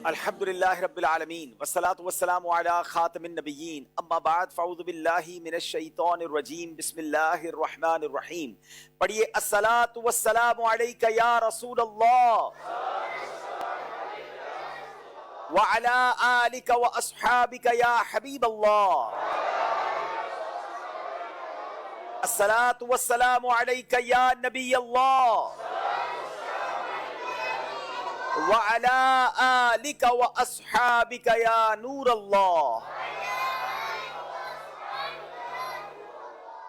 الحمدللہ رب العالمین والصلاة والسلام علی خاتم النبیین اما بعد فاعوذ باللہ من الشیطان الرجیم بسم اللہ الرحمن الرحیم. پڑھیے الصلاة والسلام علیک یا رسول اللہ وعلی آلک واصحابک یا حبیب اللہ. الصلاة والسلام علیک یا نبی اللہ وَعَلَىٰ آلِكَ وَأَصْحَابِكَ يَا نور اللہ.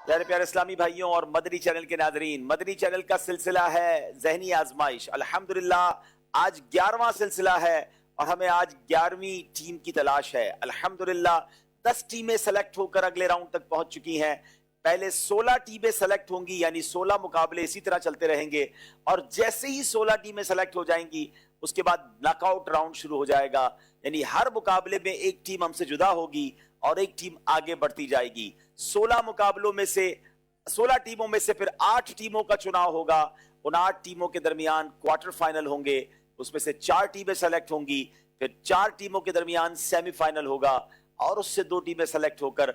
پیارے پیارے اسلامی بھائیوں اور مدنی چینل کے ناظرین، مدنی چینل کا سلسلہ ہے ذہنی آزمائش. الحمدللہ آج 11واں سلسلہ ہے اور ہمیں آج 11ویں ٹیم کی تلاش ہے. الحمدللہ 10 ٹیمیں سلیکٹ ہو کر اگلے راؤنڈ تک پہنچ چکی ہیں. پہلے 16 ٹیمیں سلیکٹ ہوں گی، یعنی 16 مقابلے اسی طرح چلتے رہیں گے، اور جیسے ہی 16 ٹیمیں سلیکٹ ہو جائیں گی اس کے بعد ناک آؤٹ راؤنڈ شروع ہو جائے گا. یعنی ہر مقابلے میں ایک ٹیم ہم سے جدا ہوگی اور ایک ٹیم آگے بڑھتی جائے گی. 16 مقابلوں میں سے 16 ٹیموں میں سے پھر 8 ٹیموں کا چناؤ ہوگا. ان 8 ٹیموں کے درمیان کوارٹر فائنل ہوں گے، اس میں سے 4 ٹیمیں سلیکٹ ہوں گی، پھر 4 ٹیموں کے درمیان سیمی فائنل ہوگا اور اس سے 2 ٹیمیں سلیکٹ ہو کر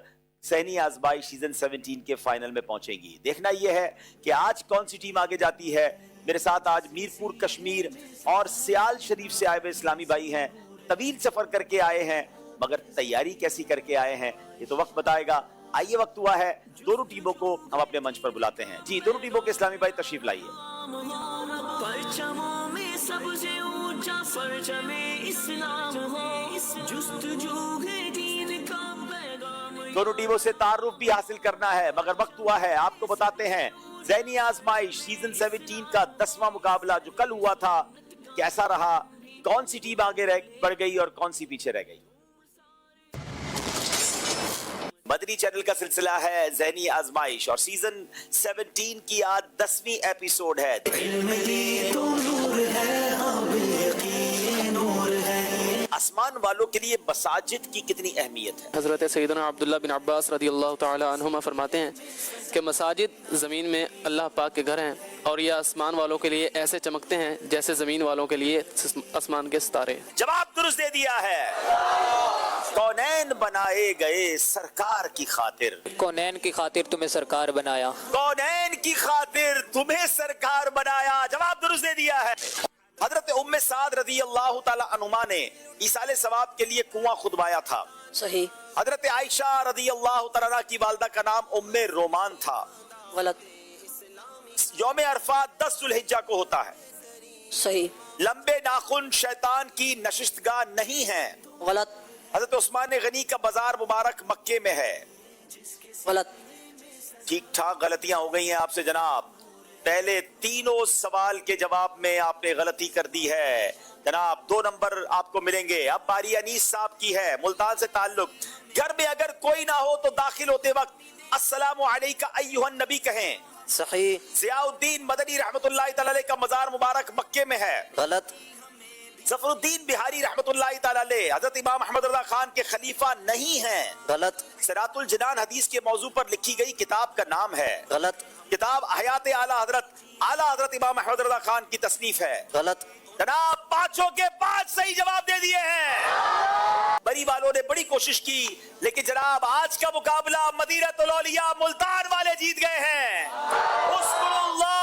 ذہنی آزمائش سیزن 17 کے فائنل میں پہنچیں گی. دیکھنا یہ ہے کہ آج کون سی ٹیم آگے جاتی ہے. میرے ساتھ آج میرپور کشمیر اور سیال شریف سے آئے ہوئے اسلامی بھائی ہیں. طویل سفر کر کے آئے ہیں مگر تیاری کیسی کر کے آئے ہیں یہ تو وقت بتائے گا. آئیے وقت ہوا ہے دونوں ٹیموں کو ہم اپنے منچ پر بلاتے ہیں. جی دونوں ٹیموں کے اسلامی بھائی تشریف لائیے. دونوں ٹیموں سے تعارف بھی حاصل کرنا ہے مگر وقت ہوا ہے. آپ کو بتاتے ہیں ذہنی آزمائش سیزن 17 کا 10واں مقابلہ جو کل ہوا تھا کیسا رہا، کون سی ٹیم آگے بڑھ گئی اور کون سی پیچھے رہ گئی. مدنی چینل کا سلسلہ ہے ذہنی آزمائش اور سیزن 17 کی آج 10ویں ایپیسوڈ ہے. آسمان والوں کے لیے مساجد کی کتنی اہمیت ہے. حضرت سیدنا عبداللہ بن عباس رضی اللہ تعالی عنہما فرماتے ہیں کہ مساجد زمین میں اللہ پاک کے گھر ہیں اور یہ آسمان والوں کے لیے ایسے چمکتے ہیں جیسے زمین والوں کے لیے آسمان کے ستارے. جواب درست دے دیا ہے. کونین بنائے گئے سرکار کی خاطر، کونین کی خاطر تمہیں سرکار بنایا، کونین کی خاطر تمہیں سرکار بنایا. جواب درست دے دیا ہے. حضرت ام سعد رضی اللہ تعالی عنہما نے ایصال ثواب کے لیے کنواں کھدوایا تھا. صحیح. حضرت عائشہ رضی اللہ تعالی عنہ کی والدہ کا نام ام رومان تھا. غلط. یوم عرفات 10 ذوالحجہ کو ہوتا ہے. صحیح. لمبے ناخن شیطان کی نشستگاہ نہیں ہیں. غلط. حضرت عثمان غنی کا بازار مبارک مکے میں ہے. غلط. ٹھیک ٹھاک غلطیاں ہو گئی ہیں آپ سے جناب. پہلے تینوں سوال کے جواب میں آپ نے غلطی کر دی ہے جناب. 2 نمبر آپ کو ملیں گے. اب باری انیس صاحب کی ہے، ملتان سے تعلق. گھر میں اگر کوئی نہ ہو تو داخل ہوتے وقت السلام علیکہ ایھا النبی کہیں. صحیح. ضیاء الدین مدنی رحمت اللہ تعالی علیہ کا مزار مبارک مکے میں ہے. غلط. ظفر الدین بہاری رحمت اللہ تعالی علیہ حضرت امام احمد رضا خان کے خلیفہ نہیں ہیں. غلط. صراط الجنان حدیث کے موضوع پر لکھی گئی کتاب کا نام ہے. غلط. کتاب حیات اعلی حضرت امام احمد رضا خان کی تصنیف ہے. غلط. جناب 5 کے 5 صحیح جواب دے دیے ہیں. بری والوں نے بڑی کوشش کی لیکن جناب آج کا مقابلہ مدینہ الاولیاء ملتان والے جیت گئے ہیں. اذکروا اللہ.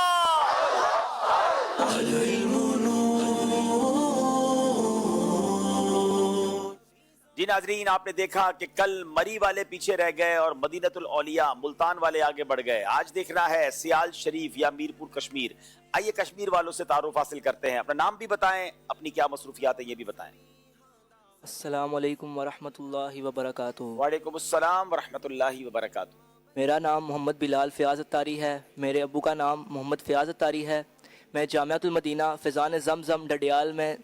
جی ناظرین، آپ نے دیکھا کہ کل مری والے پیچھے رہ گئے اور مدینہ الاولیاء ملتان والے آگے بڑھ گئے. آج دیکھنا ہے سیال شریف یا میرپور کشمیر. آئیے کشمیر والوں سے تعارف حاصل کرتے ہیں. اپنا نام بھی بتائیں، اپنی کیا مصروفیات ہیں یہ بھی بتائیں. السلام علیکم ورحمۃ اللہ وبرکاتہ. وعلیکم السلام ورحمۃ اللہ وبرکاتہ. میرا نام محمد بلال فیاض اتاری ہے. میرے ابو کا نام محمد فیاض اتاری ہے. میں جامعۃ المدینہ فیضان زمزم ڈڈیال میں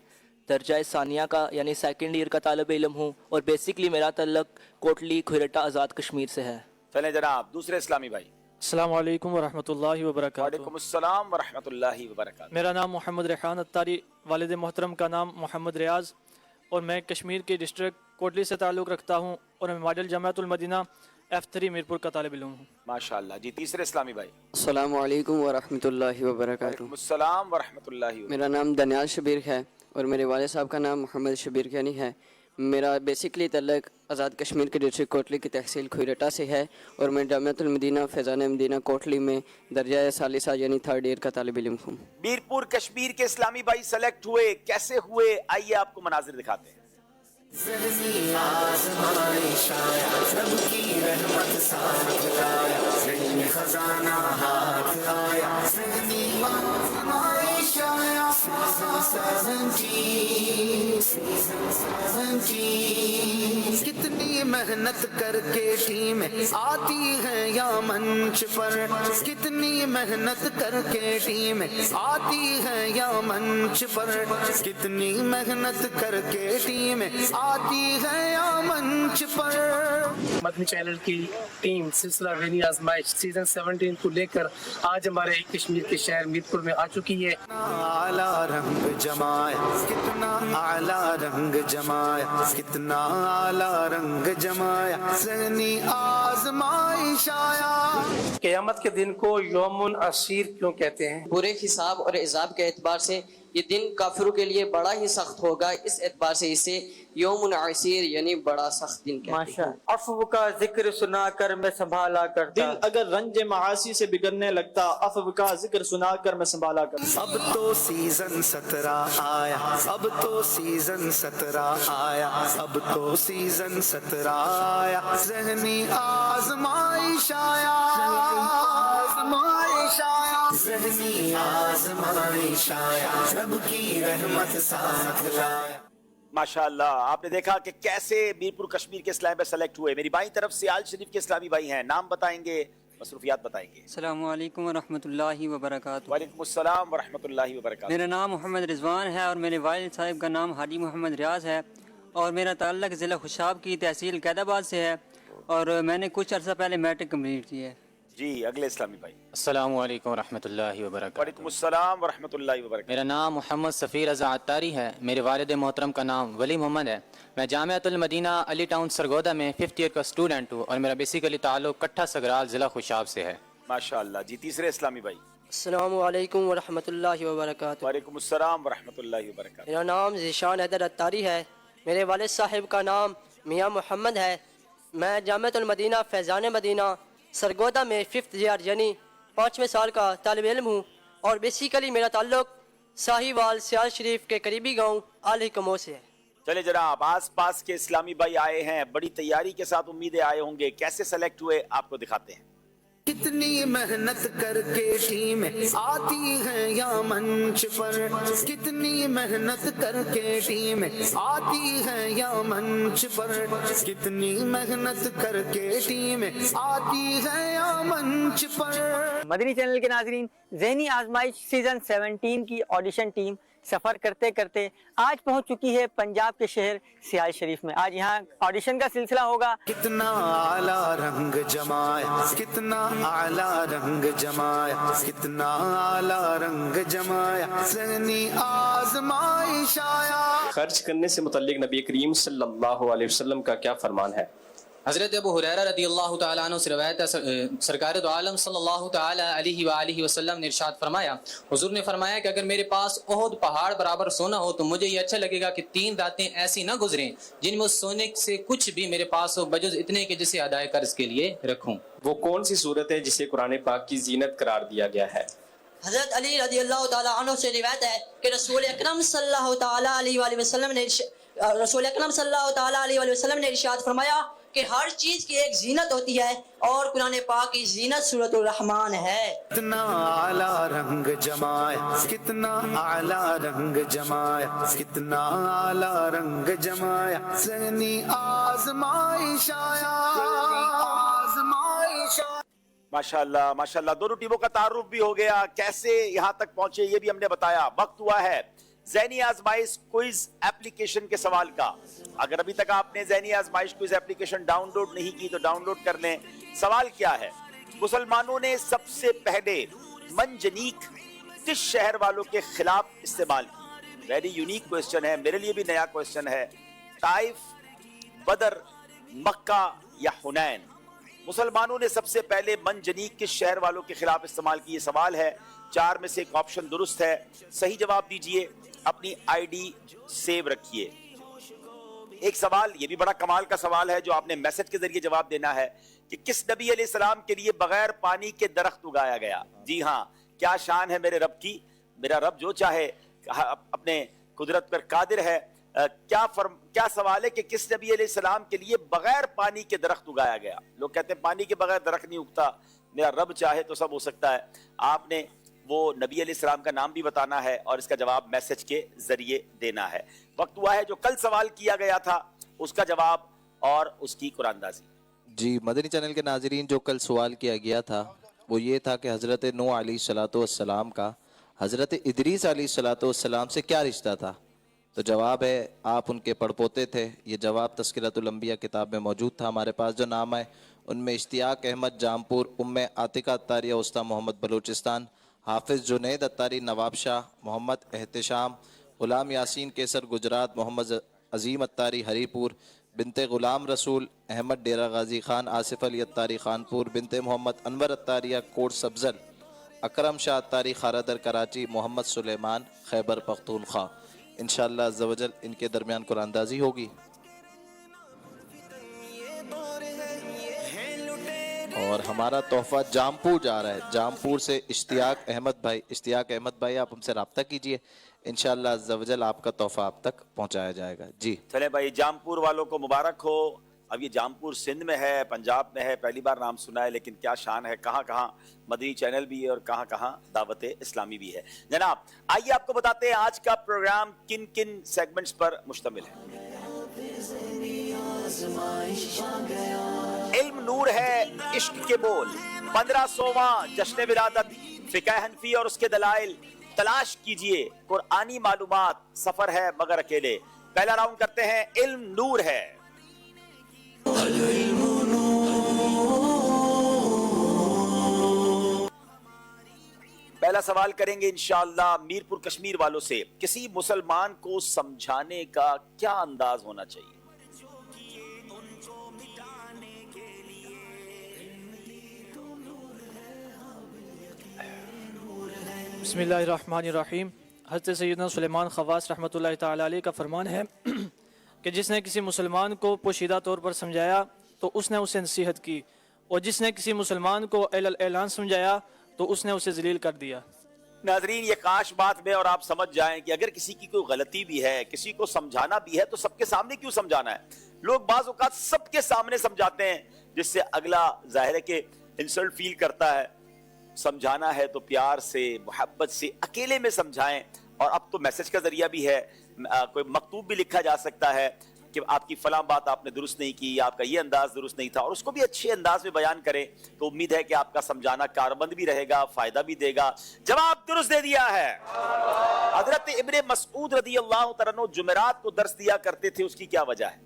درجہ ثانیہ کا یعنی 2nd ایئر کا طالب علم ہوں اور بیسکلی میرا تعلق کوٹلی کھویرٹا آزاد کشمیر سے ہے. چلیں جناب دوسرے اسلامی بھائی. السلام علیکم ورحمۃ اللہ وبرکاتہ. وعلیکم السلام ورحمۃ اللہ وبرکاتہ. میرا نام محمد ریحان اتاری، والد محترم کا نام محمد ریاض، اور میں کشمیر کے ڈسٹرکٹ کوٹلی سے تعلق رکھتا ہوں اور میں ماڈل جامعۃ المدینہ F3 मीरपुर का तालिब इल्म हूँ। माशाअल्लाह जी। तीसरे इस्लामी भाई। अस्सलामु अलैकुम वरहमतुल्लाहि वबरकातुहू। वालेकुमुस्सलाम वरहमतुल्लाहि वबरकातुहू। मेरा नाम दनियाल शबीर है और मेरे वालिद साहब का नाम मोहम्मद शबीर यानी है। मेरा बेसिकली तल्लक आज़ाद कश्मीर के डिस्ट्रिक्ट कोटली की तहसील खुरटा से है और मैं जामिअतुल मदीना फैज़ान मदीना कोटली में दर्जा सालिसा यानी 3rd ईयर का तालिब इल्म हूँ। मीरपुर कश्मीर के इस्लामी भाई सेलेक्ट हुए, कैसे हुए आइए आपको मनाजिर दिखाते हैं। कितनी मेहनत करके टीम आती है या मंच पर, कितनी मेहनत करके टीम आती है या मंच पर, कितनी मेहनत करके टीम आती है या मंच पर। मदनी चैनल की टीम सिलसिला ज़हनी आजमाइश सीजन 17 को लेकर आज हमारे कश्मीर के शहर मीरपुर में आ चुकी है। आला रंग जमाया, कितना आला रंग जमाया, कितना आला रंग जमाया, ज़हनी आजमाइश आया। क़यामत के दिन को यौमुन असीर क्यों कहते हैं? पूरे हिसाब और इजाब के एतबार से ये दिन काफिरों के लिए बड़ा ही सख्त होगा, इस एतबार से इसे यौमुन असीर यानी बड़ा सख्त दिन कहते हैं। अफ़्व का जिक्र सुना कर मैं संभाला करता, दिल अगर रंज मासी से बिगड़ने लगता, अफ़्व का जिक्र सुना कर मैं संभाला करता। अब तो सीजन 17 आया, अब तो सीजन 17 आया, अब तो सीजन 17 आया, ज़हनी आज़माइश आया, आज़माइश आया, ज़हनी आज़माइश आया, रब की रहमत साथ लाया। माशाअल्लाह, आपने देखा कि कैसे मीरपुर कश्मीर के इस्लामी भाई सेलेक्ट हुए। मेरी बाईं तरफ से आल शरीफ के इस्लामी भाई हैं, नाम बताएंगे, मसरूफियात बताएंगे। अस्सलामु अलैकुम वरहमतुल्लाहि वबरकातुहू। वालेकुमुस्सलाम वरहमतुल्लाहि वबरकातुहू। मेरा नाम मोहम्मद रिजवान है और मेरे वालिद साहब का नाम हाजी मोहम्मद रियाज है और मेरा ताल्लुक ज़िला खुशाब की तहसील कैदाबाद से है और मैंने कुछ अर्सा पहले मैट्रिक कंप्लीट की है। जी, अगले इस्लामी भाई। अस्सलामु अलैकुम वरहमतुल्लाहि वबरकातुहू। वालेकुमुस्सलाम वरहमतुल्लाहि वबरकातुहू। मेरा नाम मोहम्मद सफ़ीर रज़ा अत्तारी है। मेरे वालिद मोहतरम का नाम वली मोहम्मद है। मैं जामिअतुल मदीना अली टाउन सरगोदा में 5th ईयर का स्टूडेंट हूँ और मेरा बेसिकली ताल्लुक कट्ठा सगराल ज़िला खुशाब से है। माशाअल्लाह जी। तीसरे इस्लामी भाई। अस्सलामु अलैकुम वरहमतुल्लाहि वबरकातुहू। वालेकुमुस्सलाम वरहमतुल्लाहि वबरकातुहू। मेरा नाम ज़ीशान हैदर अत्तारी है। मेरे वालिद साहिब का नाम मियाँ मोहम्मद है। मैं जामिअतुल मदीना फैज़ान मदीना सरगोदा में 5th ईयर यानी 5वें साल का तालिब इल्म हूँ और बेसिकली मेरा ताल्लुक साहिवाल सियाल शरीफ के करीबी गांव आल कमो से है। चले जनाब, आस पास के इस्लामी भाई आए हैं, बड़ी तैयारी के साथ उम्मीदें आए होंगे, कैसे सेलेक्ट हुए आपको दिखाते हैं। कितनी मेहनत करके टीम आती है या मंच पर, कितनी मेहनत करके टीम आती है या मंच पर, कितनी मेहनत करके टीम आती है या मंच पर। मदनी चैनल के नाज़रीन, ज़हनी आजमाइश सीजन 17 की ऑडिशन टीम सफ़र करते करते आज पहुंच चुकी है पंजाब के शहर सियाल शरीफ में। आज यहाँ ऑडिशन का सिलसिला होगा। कितना आला रंग जमाया, कितना आला रंग जमाया, कितना आला रंग जमाया, ज़हनी आज़माइश आया। खर्च करने से मुतल्लिक नबी करीम सल्लल्लाहु अलैहि वसल्लम का क्या फरमान है? हज़रत अबू हुरैरा रज़ियल्लाहु तआला अन्हु से रवायत है, सरकार दो आलम सल्लल्लाहु तआला अलैहि व आलिहि वसल्लम ने इरशाद फरमाया, हुजूर ने फरमाया कि अगर मेरे पास ओहद पहाड़ बराबर सोना हो तो मुझे ये अच्छा लगेगा कि 3 रातें ऐसी ना गुजरें जिनमें उस सोने से कुछ भी मेरे पास हो बजुज इतने के जिसे अदाए कर्ज के लिए रखूं। वो कौन सी सूरत है जिसे कुरान पाक की जीनत करार दिया गया है? हज़रत अली रज़ियल्लाहु ताला अन्हु से रिवायत है कि रसूल अकरम सल्लल्लाहु ताला अलैहि वसल्लम ने इरशाद फरमाया कि हर चीज की एक जीनत होती है और कुरान पाक की जीनत सूरतुर रहमान है। कितना आला रंग जमाया, कितना आला रंग जमाया, कितना आला रंग जमाया, ज़हनी आज़माइश आया, आज़माइश आया। माशाअल्लाह माशाअल्लाह, दोनों टीमों का तारुफ भी हो गया, कैसे यहाँ तक पहुंचे ये भी हमने बताया। वक्त हुआ है ज़हनी आजमाइश क्विज एप्लीकेशन के सवाल का। अगर अभी तक आपने ज़हनी आजमाइश क्विज एप्लीकेशन डाउनलोड नहीं की तो डाउनलोड कर लें। सवाल क्या है? मुसलमानों ने सबसे पहले मंजनीक किस शहर वालों के खिलाफ इस्तेमाल की? वेरी यूनिक क्वेश्चन है, मेरे लिए भी नया क्वेश्चन है। ताइफ, बदर, मक्का या हुनैन? مسلمانوں نے سب سے پہلے منجنیق کس شہر والوں کے خلاف استعمال کی؟ یہ سوال ہے، 4 میں سے ایک آپشن درست ہے، صحیح جواب دیجئے، اپنی آئی ڈی سیو رکھیے۔ ایک سوال، یہ بھی بڑا کمال کا سوال ہے جو آپ نے میسج کے ذریعے جواب دینا ہے کہ کس نبی علیہ السلام کے لیے بغیر پانی کے درخت اگایا گیا؟ جی ہاں، کیا شان ہے میرے رب کی، میرا رب جو چاہے اپنے قدرت پر قادر ہے۔ کیا سوال ہے کہ کس نبی علیہ السلام کے لیے بغیر پانی کے درخت اگایا گیا؟ لوگ کہتے ہیں پانی کے بغیر درخت نہیں اگتا، میرا رب چاہے تو سب ہو سکتا ہے۔ آپ نے وہ نبی علیہ السلام کا نام بھی بتانا ہے اور اس کا جواب میسج کے ذریعے دینا ہے۔ وقت ہوا ہے جو کل سوال کیا گیا تھا اس کا جواب اور اس کی قرآن اندازی۔ جی مدنی چینل کے ناظرین، جو کل سوال کیا گیا تھا وہ یہ تھا کہ حضرت نوح علیہ السلام کا حضرت ادریس علیہ السلام سے کیا رشتہ تھا؟ تو جواب ہے آپ ان کے پڑپوتے تھے۔ یہ جواب تذکرۃ الانبیاء کتاب میں موجود تھا ہمارے پاس۔ جو نام ہے ان میں اشتیاق احمد جامپور، ام عاتقہ اتاری وسطی محمد بلوچستان، حافظ جنید اتاری نواب شاہ، محمد احتشام، غلام یاسین کیسر گجرات، محمد عظیم اتاری ہری پور، بنت غلام رسول احمد ڈیرہ غازی خان، آصف علی اتاری خانپور، بنت محمد انور اتاریہ کوٹ سبزل، اکرم شاہ اتاری خارادر کراچی، محمد سلیمان خیبر پختونخوا۔ انشاءاللہ عز و جل ان کے درمیان قرآن اندازی ہوگی اور ہمارا تحفہ جامپور جا رہا ہے۔ جامپور سے اشتیاق احمد بھائی آپ ہم سے رابطہ کیجئے، انشاءاللہ عز و جل آپ کا تحفہ آپ تک پہنچایا جائے گا۔ جی چلے بھائی، جامپور والوں کو مبارک ہو۔ اب یہ جامپور سندھ میں ہے، پنجاب میں ہے، پہلی بار نام سنا ہے، لیکن کیا شان ہے، کہاں کہاں مدنی چینل بھی ہے اور کہاں کہاں دعوت اسلامی بھی ہے۔ جناب آئیے آپ کو بتاتے ہیں آج کا پروگرام کن کن سیگمنٹس پر مشتمل ہے۔ علم نور ہے، عشق کے بول، 1500واں جشن ولادت، فقہ حنفی اور اس کے دلائل، تلاش کیجئے قرآنی معلومات، سفر ہے مگر اکیلے۔ پہلا راؤنڈ کرتے ہیں، علم نور ہے۔ پہلا سوال کریں گے انشاءاللہ میرپور کشمیر والوں سے، کسی مسلمان کو سمجھانے کا کیا انداز ہونا چاہیے؟ بسم اللہ الرحمن الرحیم۔ حضرت سیدنا سلیمان خواص رحمۃ اللہ تعالی علیہ کا فرمان ہے کہ جس نے کسی مسلمان کو پوشیدہ طور پر سمجھایا تو اس نے اسے نصیحت کی، اور جس نے کسی مسلمان کو اعلان سمجھایا تو اس نے اسے ذلیل کر دیا۔ ناظرین یہ کاش بات میں اور آپ سمجھ جائیں کہ اگر کسی کی کوئی غلطی بھی ہے، کسی کو سمجھانا بھی ہے تو سب کے سامنے کیوں سمجھانا ہے؟ لوگ بعض اوقات سب کے سامنے سمجھاتے ہیں جس سے اگلا ظاہر ہے کہ انسلٹ فیل کرتا ہے۔ سمجھانا ہے تو پیار سے، محبت سے، اکیلے میں سمجھائیں۔ اور اب تو میسج کا ذریعہ بھی ہے، کوئی مکتوب بھی لکھا جا سکتا ہے کہ آپ کی فلاں بات آپ نے درست نہیں کی، آپ کا یہ انداز درست نہیں تھا، اور اس کو بھی اچھے انداز میں بیان کریں تو امید ہے کہ آپ کا سمجھانا کاربند بھی رہے گا، فائدہ بھی دے گا۔ جواب درست دے دیا ہے۔ حضرت ابن مسعود رضی اللہ تعالیٰ عنہ جمعرات کو درس دیا کرتے تھے، اس کی کیا وجہ ہے؟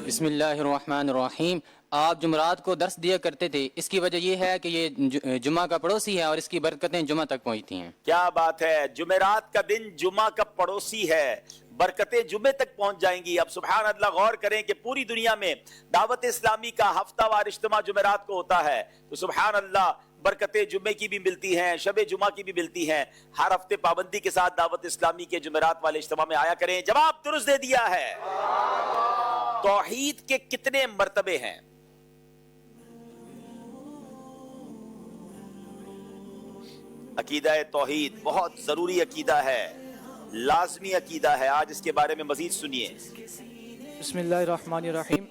بسم اللہ الرحمن الرحیم۔ آپ جمعرات کو درس دیا کرتے تھے، اس کی وجہ یہ ہے کہ یہ جمعہ کا پڑوسی ہے اور اس کی برکتیں جمعہ تک پہنچتی ہیں۔ کیا بات ہے، جمعرات کا دن جمعہ کا پڑوسی ہے، برکتیں جمعے تک پہنچ جائیں گی۔ اب سبحان اللہ، غور کریں کہ پوری دنیا میں دعوت اسلامی کا ہفتہ وار اجتماع جمعرات کو ہوتا ہے، تو سبحان اللہ برکتیں جمعے کی بھی ملتی ہیں، شب جمعہ کی بھی ملتی ہیں۔ ہر ہفتے پابندی کے ساتھ دعوت اسلامی کے جمعرات والے اجتماع میں آیا کریں۔ جواب درست دے دیا ہے۔ توحید کے کتنے مرتبے ہیں؟ عقیدہ توحید بہت ضروری عقیدہ ہے، لازمی عقیدہ ہے، آج اس کے بارے میں مزید سنیے۔ بسم اللہ الرحمن الرحیم۔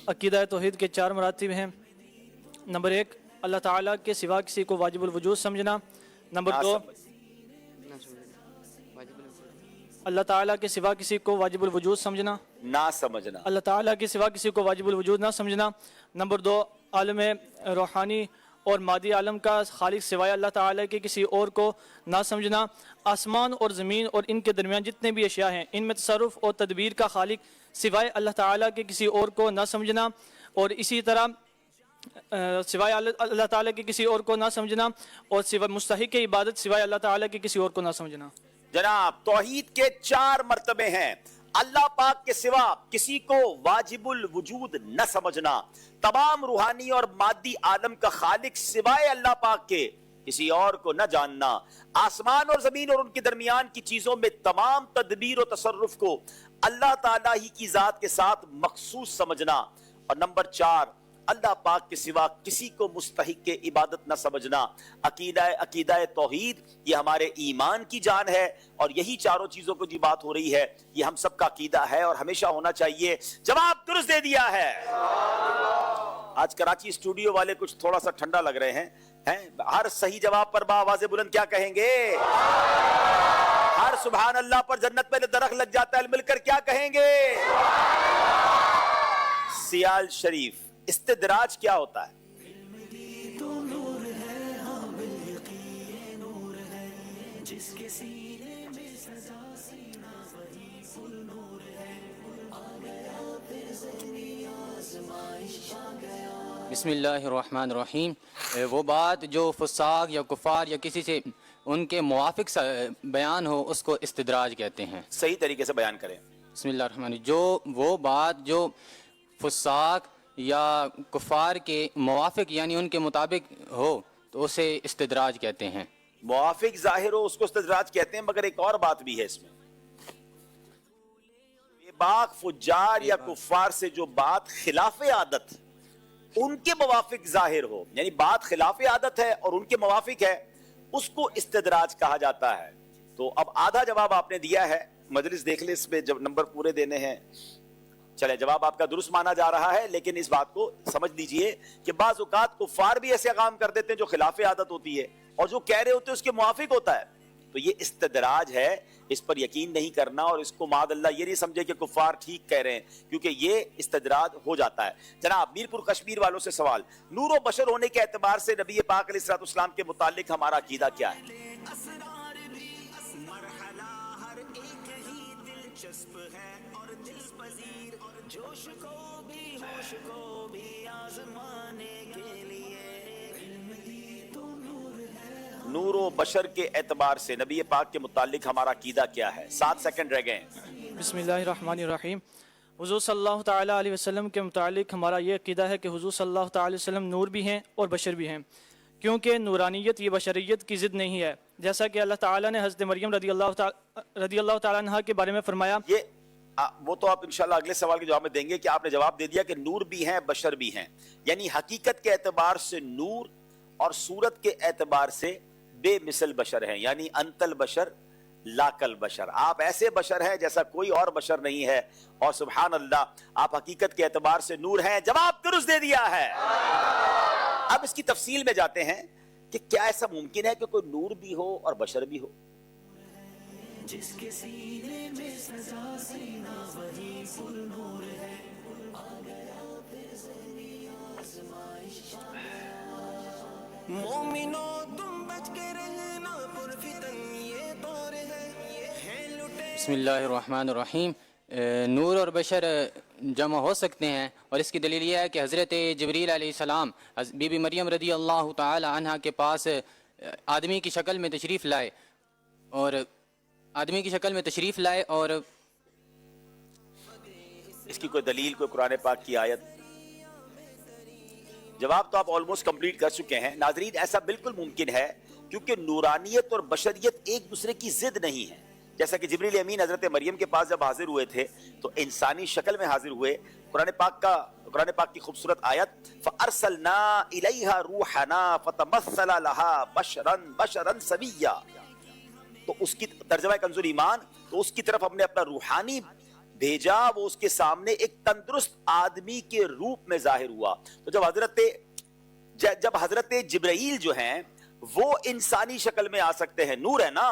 عقیدہ توحید کے 4 مراتب ہیں۔ نمبر 1، اللہ تعالیٰ کے سوا کسی کو واجب الوجود سمجھنا۔ نمبر 2، اللہ تعالیٰ کے سوا کسی کو واجب الوجود سمجھنا، نہ سمجھنا، اللہ تعالیٰ کے سوا کسی کو واجب الوجود نہ سمجھنا۔ نمبر 2، عالم روحانی اور مادی عالم کا خالق سوائے اللہ تعالیٰ کے کسی اور کو نہ سمجھنا۔ آسمان اور زمین اور ان کے درمیان جتنے بھی اشیاء ہیں ان میں تصرف اور تدبیر کا خالق سوائے اللہ تعالیٰ کے کسی اور کو نہ سمجھنا۔ اور اسی طرح सिवाय अल्लाह ताला की किसी और को ना समझना और सिवाय मुस्तहिक इबादत सिवाय अल्लाह ताला की किसी और को ना समझना। जनाब तौहीद के 4 मर्तबे हैं। अल्लाह पाक के सिवा किसी को वाजिबुल वजूद न समझना, तमाम रूहानी और मादी आलम का खालिक सिवाय अल्लाह पाक के किसी और को न जानना, आसमान और जमीन और उनके दरमियान की चीजों में तमाम तदबीर और तसर्रुफ को अल्लाह ताला ही की जात के साथ मखसूस समझना, और नंबर 4 अल्लाह पाक के सिवा किसी को मुस्तहिक के इबादत न समझना। अकीदा तौहीद ये हमारे ईमान की जान है, और यही चारों चीजों को जी बात हो रही है, ये हम सबका अकीदा है और हमेशा होना चाहिए। जवाब दुरुस्त दे दिया है। आज कराची स्टूडियो वाले कुछ थोड़ा सा ठंडा लग रहे हैं? हर सही जवाब पर बाआवाज़े बुलंद क्या कहेंगे? हर सुभान अल्लाह पर जन्नत में दरख्त लग जाता है मिलकर क्या कहेंगे? सियाल शरीफ, इस्तिदराज क्या होता है? बिस्मिल्लाहिर्रहमानिर्रहीम। वो बात जो फुसाक या कुफार या किसी से उनके मुवाफिक बयान हो उसको इस्तिदराज कहते हैं। सही तरीके से बयान करें। बिस्मिल्लाहिर्रहमानिर्रहीम। जो वो बात जो फुसाक या कुफार के मुवाफिक यानी उनके मुताबिक हो तो उसे इस्तिदराज कहते हैं। मुवाफिक जाहिर हो उसको इस्तिदराज कहते हैं, मगर एक और बात भी है इसमें। बेबाक फुज्जार या कुफार से जो बात खिलाफे आदत उनके मुवाफिक जाहिर हो, यानी बात खिलाफे आदत है और उनके मुवाफिक है, उसको इस्तिदराज कहा जाता है। तो अब आधा जवाब आपने दिया है, मजलिस देख ले, इसमें जब नंबर पूरे देने हैं। चले, जवाब आपका दुरुस्त माना जा रहा है, लेकिन इस बात को समझ लीजिए कि बाज़ औक़ात कुफ़ार भी ऐसे काम कर देते हैं जो खिलाफ़े आदत होती है, और जो कह रहे होते हैं उसके मुआफ़िक होता है। तो ये इस्तिदराज है, इस पर यकीन नहीं करना, और इसको मादअल्लाह ये नहीं समझे कि कुफ़ार ठीक कह रहे हैं, क्योंकि ये इस्तिदराज हो जाता है। जनाब मीरपुर कश्मीर वालों से सवाल, नूर व बशर होने के एतबार से नबी पाक अलैहिस्सलाम के मुतालिक हमारा अकीदा क्या है? नूर व बशर के एतबार से नबी पाक के मुतालिक हमारा अकीदा क्या है? 7 सेकंड रह गए। बिस्मिल्लाहिर्रहमानिर्रहीम। हुजूर सल्लल्लाहु तआला अलैहि वसल्लम के मुतालिक हमारा ये अकीदा है कि हुजूर सल्लल्लाहु तआला अलैहि वसल्लम नूर भी हैं और बशर भी हैं, क्योंकि नूरानियत ये बशरियत की ज़िद नहीं है। जैसा कि अल्लाह ताला ने हज़रत मरियम रज़ियल्लाहु ताला अन्हा के बारे में फरमाया। ये वो तो आप इंशाल्लाह अगले सवाल के जवाब में देंगे कि आपने जवाब दे दिया कि नूर भी हैं बशर भी हैं, यानी हकीकत के एतबार से नूर और सूरत के एतबार से बेमिसल बशर हैं, यानी अंतल बशर लाकल बशर। आप ऐसे बशर हैं जैसा कोई और बशर नहीं है, और सुभान अल्लाह आप हकीकत के एतबार से नूर हैं। जवाब दुरुस्त दे दिया है। अब इसकी तफसील में जाते हैं कि क्या ऐसा मुमकिन है कि कोई नूर भी हो और बशर भी हो? जिसके सीने में सजा सीना वही फुल नूर है, आ गया फिर ज़हनी आज़माइश मोमिनो तुम बच के रहना पुरफितन ये दौर है, ये लुटे। बिस्मिल्लाहिर्रहमानिर्रहीम। नूर और बशर जमा हो सकते हैं, और इसकी दलील यह है कि हज़रत जिब्रील अलैहिस्सलाम बीबी मरियम रज़ी अल्लाह ताला अन्हा के पास आदमी की शक्ल में तशरीफ़ लाए, और आदमी की शक्ल में तशरीफ़ लाए, और इसकी कोई दलील, कोई कुरान पाक की आयत? जवाब तो आप ऑलमोस्ट कंप्लीट कर चुके हैं। नाजरीन, ऐसा बिल्कुल मुमकिन है, क्योंकि नूरानियत और बशरियत एक दूसरे की जिद नहीं है। जैसा कि जिब्रील अमीन हजरत मरियम के पास जब हाजिर हुए थे तो इंसानी शक्ल में हाजिर हुए। कुरान पाक की खूबसूरत आयत, फअरसलना इलैहा रूहना फतमस्सला लहा बशरन सविय्या, तो उसकी तर्जुमा कंजुल ईमान, तो उसकी तरफ हमने अपना रूहानी भेजा, वो उसके सामने एक तंदुरुस्त आदमी के रूप में जाहिर हुआ। तो जब हजरत जिब्राइल जो हैं वो इंसानी शक्ल में आ सकते हैं, नूर है ना,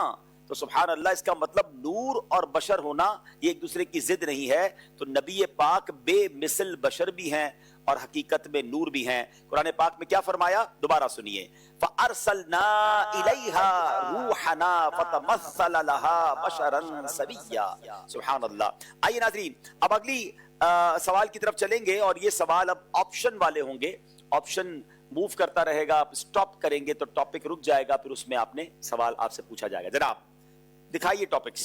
तो सुभान अल्लाह, इसका मतलब नूर और बशर होना ये एक दूसरे की जिद नहीं है। तो नबी पाक बेमिसल बशर भी हैं और हकीकत में नूर भी हैं। कुरान पाक में क्या फरमाया, दोबारा सुनिए, फअरसलना इलैहा रूहना फतमस्सला लहा बशरन सविय्या। सुभान अल्लाह। आइए नाज़रीन, अब अगली सवाल की तरफ चलेंगे, और ये सवाल अब ऑप्शन वाले होंगे, ऑप्शन मूव करता रहेगा, आप स्टॉप करेंगे तो टॉपिक रुक जाएगा, फिर उसमें आपने सवाल आपसे पूछा जाएगा। जनाब दिखाइए टॉपिक्स।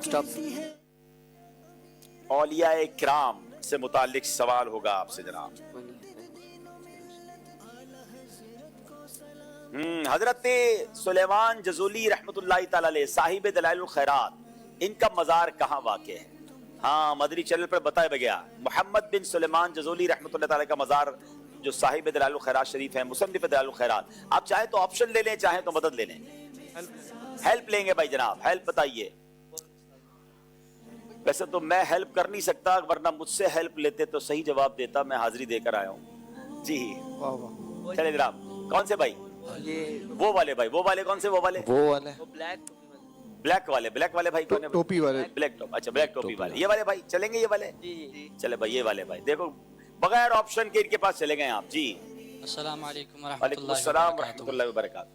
स्टॉप। औलिया किराम से मुतालिक सवाल होगा आपसे जनाब। हजरत सुलेमान जज़ूली रहमतुल्लाहि ताला अलैह साहिब दलाइलुल खैरात, इनका मज़ार कहाँ वाक़ है? हाँ, मदरी चैनल पर बताया गया। मोहम्मद बिन सुलेमान जज़ूली रहमतुल्लाहि ताला का मज़ार जो साहिब दलाइलुल खैरात शरीफ है, मुसन्निफ दलाइलुल खैरात। आप चाहे तो ऑप्शन ले लें, चाहे तो मदद ले लें। हेल्प लेंगे भाई जनाब, हेल्प बताइए। वैसे तो मैं हेल्प कर नहीं सकता, वरना मुझसे हेल्प लेते तो सही जवाब देता। मैं हाजिरी देकर आया हूँ जी। चले जनाब, कौन से भाई? ये वो वाले भाई, वो वाले कौन से? वो वाले ब्लैक वाले भाई कौन है? टोपी वाले, ब्लैक टॉप। अच्छा, ब्लैक टोपी वाले, ये वाले भाई चलेंगे? ये वाले चले भाई, ये वाले भाई देखो बगैर ऑप्शन के इनके पास चले गए आप जी। अस्सलाम वालेकुम रहमतुल्लाहि व बरकातहू।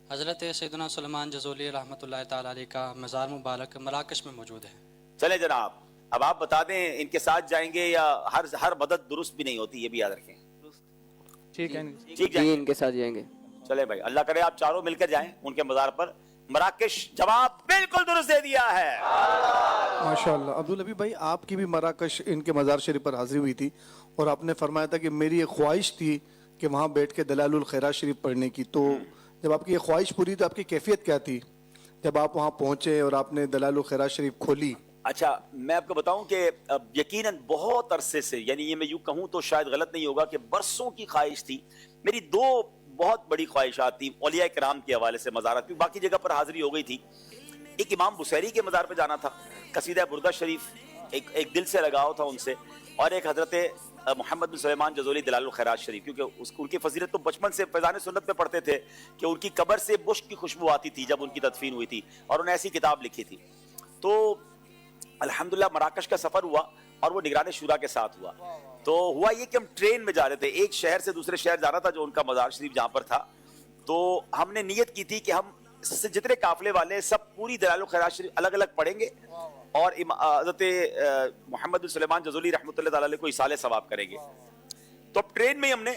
हज़रत सैयदना सुलेमान जज़ूली रहमतुल्लाहि ताला अलैह का मज़ार मुबारक मराकश में मौजूद है। चले जनाब, अब आप बता दें इनके साथ जाएंगे या हर मदद दुरुस्त भी नहीं होती, ये भी याद रखें। ठीक है, ठीक है, इनके साथ जाएंगे। चले भाई, अल्लाह करे आप चारों मिलकर जाएं उनके मज़ार पर। मराकश जवाब बिल्कुल दुरुस्त दे दिया है, माशाअल्लाह। अब्दुल हबीब भाई, आपकी भी मराकश इनके मज़ार शरीफ पर हाजिरी हुई थी और आपने फरमाया था कि मेरी एक ख्वाहिश थी कि वहाँ बैठ के दलाइलुल खैरात शरीफ पढ़ने की। तो जब आपकी ये ख्वाहिश पूरी तो आपकी कैफियत क्या थी जब आप वहाँ पहुँचे और आपने दलाइलुल खैरात शरीफ खोली? अच्छा, मैं आपको बताऊं कि यकीनन बहुत अरसे से, यानी ये मैं यूं कहूं तो शायद गलत नहीं होगा कि बरसों की ख्वाहिश थी मेरी। दो बहुत बड़ी ख्वाहिशात थी औलिया किराम के हवाले से मज़ारत की, बाकी जगह पर हाजिरी हो गई थी। एक इमाम बुसैरी के मज़ार पे जाना था, कसीदा बुर्दा शरीफ एक दिल से लगाव था उनसे, और एक हजरत मोहम्मद बिन सुलेमान जज़ूली दलाइलुल खैरात शरीफ, क्योंकि उनकी फजीलत तो बचपन से फैज़ान सुन्नत में पढ़ते थे कि उनकी कब्र से बुश्क की खुशबू आती थी जब उनकी तदफीन हुई थी, और उन्हें ऐसी किताब लिखी थी। तो अल्हम्दुलिल्लाह मराकश का सफर हुआ और वो निगरान शुरा के साथ हुआ। तो हुआ ये कि हम ट्रेन में जा रहे थे, एक शहर से दूसरे शहर जाना था जो उनका मज़ार शरीफ जहाँ पर था। तो हमने नियत की थी कि हम जितने काफिले वाले सब पूरी दलाइलुल खैरात शरीफ अलग अलग पढ़ेंगे और हज़रत मोहम्मद बिन सुलेमान जज़ूली रहमतुल्लाहि ताला अलैह को इसाले सवाब करेंगे। तो अब ट्रेन में हमने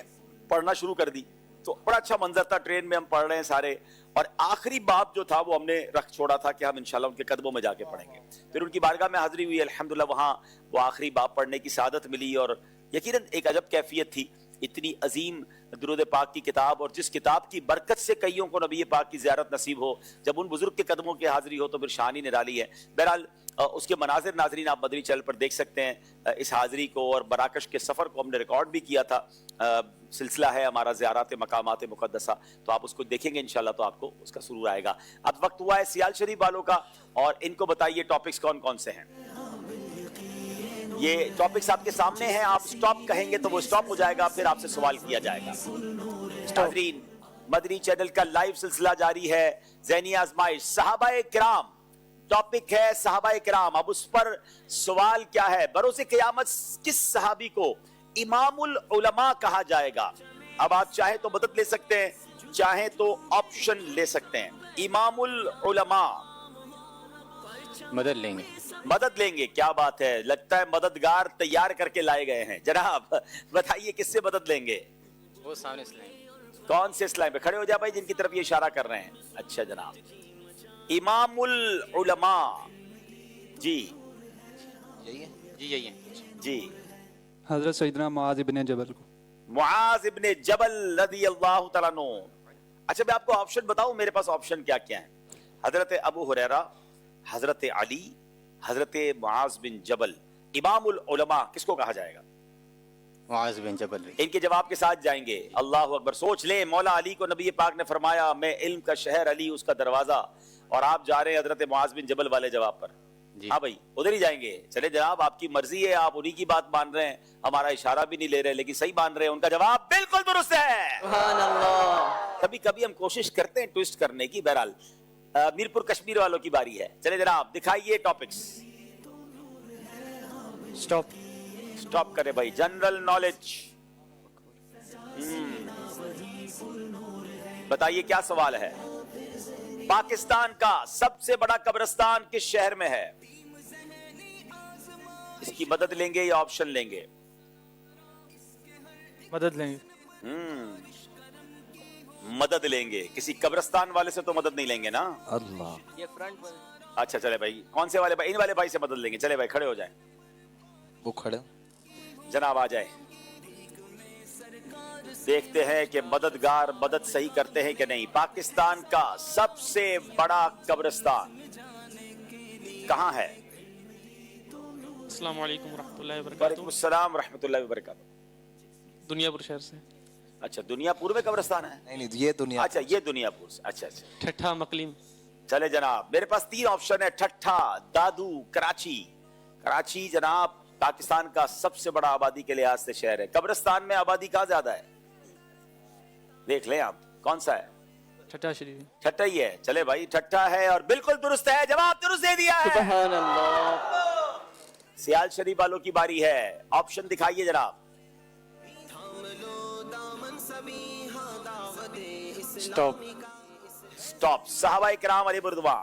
पढ़ना शुरू कर दी, तो बड़ा अच्छा मंजर था। ट्रेन में हम पढ़ रहे हैं सारे, और आखिरी बाब जो था वो हमने रख छोड़ा था कि हम इंशाल्लाह उनके कदमों में जाके पढ़ेंगे। फिर उनकी बारगाह में हाजिरी हुई, अल्हम्दुलिल्लाह वहाँ वो आखिरी बाब पढ़ने की सआदत मिली, और यकीनन एक अजब कैफियत थी। इतनी अजीम दुरूद पाक की किताब, और जिस किताब की बरकत से कईयों को नबी पाक की ज़ियारत नसीब हो, जब उन बुजुर्ग के कदमों की हाजिरी हो तो फिर शान ही निराली है। बहरहाल उसके मनाजिर नाजरीन आप मदनी चैनल पर देख सकते हैं। इस हाजिरी को और मराकश के सफ़र को हमने रिकॉर्ड भी किया था, सिलसिला है हमारा ज़ियारत मकामात मुक़द्दसा, तो आप उसको देखेंगे इंशाल्लाह तो आपको उसका सुरूर आएगा। अब वक्त हुआ है सियाल शरीफ वालों का, और इनको बताइए टॉपिक्स कौन कौन से हैं। ये टॉपिक्स आपके सामने हैं, आप स्टॉप कहेंगे तो वो स्टॉप हो जाएगा, फिर आपसे सवाल किया जाएगा। नाज़रीन, मदनी चैनल का लाइव सिलसिला जारी है, ज़हनी आज़माइश सहाबाए किराम, टॉपिक है सहाबाए किराम। अब उस पर सवाल क्या है, बरोज़े क़यामत किस सहाबी को इमामुल उलमा कहा जाएगा? अब आप चाहे तो मदद ले सकते हैं, चाहे तो ऑप्शन ले सकते हैं। इमामुल उलमा, मदद लेंगे। मदद लेंगे, क्या बात है, लगता है मददगार तैयार करके लाए गए हैं। जनाब बताइए किससे मदद लेंगे? वो सामने इस्लाम। कौन से इस्लाम पे खड़े हो जाए भाई जिनकी तरफ ये इशारा कर रहे हैं। अच्छा जनाब, इमामुल उलमा जी, यही है जी, यही है जी। हजरत सैयदना मुआज़ इब्ने जबल को। मुआज़ इब्ने जबल रज़ियल्लाहु तआला अन्हु। अच्छा मैं आपको ऑप्शन बताऊं, मेरे पास ऑप्शन क्या क्या है। हजरत अबू हुरैरा, हजरत अली, हजरत मुआज़ बिन जबल। इमामुल उलमा किसको कहा जाएगा? मुआज़ बिन जबल। इनके जवाब के साथ जाएंगे। अल्लाह अकबर। सोच लें, मौला अली को नबी पाक ने फरमाया मैं इल्म का शहर, अली उसका दरवाजा, और आप जा रहे हैं हजरत मुआज़ बिन जबल वाले जवाब पर। हाँ भाई, उधर ही जाएंगे। चले जनाब, आपकी मर्जी है, आप उन्हीं की बात मान रहे हैं, हमारा इशारा भी नहीं ले रहे, लेकिन सही मान रहे हैं। उनका जवाब बिल्कुल दुरुस्त है। सुभान अल्लाह। कभी कभी हम कोशिश करते हैं ट्विस्ट करने की। बहरहाल मीरपुर कश्मीर वालों की बारी है। चले जनाब, दिखाइए टॉपिक्स। स्टॉप। स्टॉप करे भाई। जनरल नॉलेज, बताइए क्या सवाल है। पाकिस्तान का सबसे बड़ा कब्रिस्तान किस शहर में है? इसकी मदद लेंगे या ऑप्शन लेंगे? मदद लेंगे। मदद लेंगे। किसी कब्रिस्तान वाले से तो मदद नहीं लेंगे ना? अल्लाह। ये फ्रंट अच्छा चले भाई, कौन से वाले भाई? इन वाले भाई से मदद लेंगे। चले भाई खड़े हो जाए, वो खड़े जनाब आ जाए। देखते हैं कि मददगार मदद सही करते हैं कि नहीं। पाकिस्तान का सबसे बड़ा कब्रिस्तान कहाँ है? अस्सलाम वालेकुम रहमतुल्लाहि व बरकातहू। वालेकुम अस्सलाम रहमतुल्लाहि व बरकातहू। दुनियापुर शहर से। अच्छा, दुनियापुर में कब्रिस्तान है? नहीं, ये दुनिया। अच्छा, ये दुनियापुर से। अच्छा अच्छा, ठट्ठा मकलीम। चले जनाब, मेरे पास 3 ऑप्शन है। ठट्ठा, दादू, कराची। कराची जनाब पाकिस्तान का सबसे बड़ा आबादी के लिहाज से शहर है। कब्रिस्तान में आबादी कहाँ ज्यादा है? देख लें आप, कौन सा है? ठट्ठा शरीफ। ठट्ठा ही है। चले भाई, ठट्ठा है और बिल्कुल दुरुस्त है। जवाब दुरुस्त दे दिया है। सुभान अल्लाह। सियाल शरीफ वालों की बारी है। ऑप्शन दिखाइए जनाब। स्टॉप। स्टॉप। सहाबा इकराम अली बुरदवा।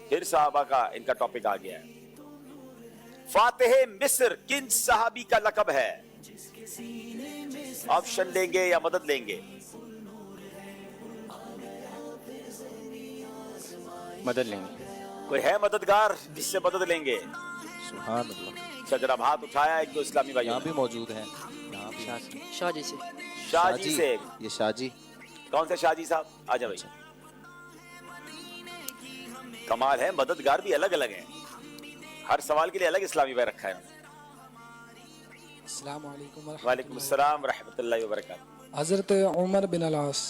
फिर सहाबा का इनका टॉपिक आ गया है। फातिह मिस्र किन सहाबी का लकब है? ऑप्शन लेंगे या मदद लेंगे? मदद लेंगे। कोई है मददगार जिससे मदद लेंगे? सुभान अल्लाह। अच्छा जनाब, हाथ उठाया एक तो इस्लामी भाई यहाँ भी मौजूद है। शाहजी से। शाहजी से। ये शाहजी। कौन से शाहजी साहब? आजा भाई। कमाल है, मददगार भी अलग अलग हैं। हर सवाल के लिए अलग इस्लामी भाई रखा है। वालेकुम अस्सलाम रहमतुल्लाहि व बरकातहू। हजरत उमर बिन अल-आस।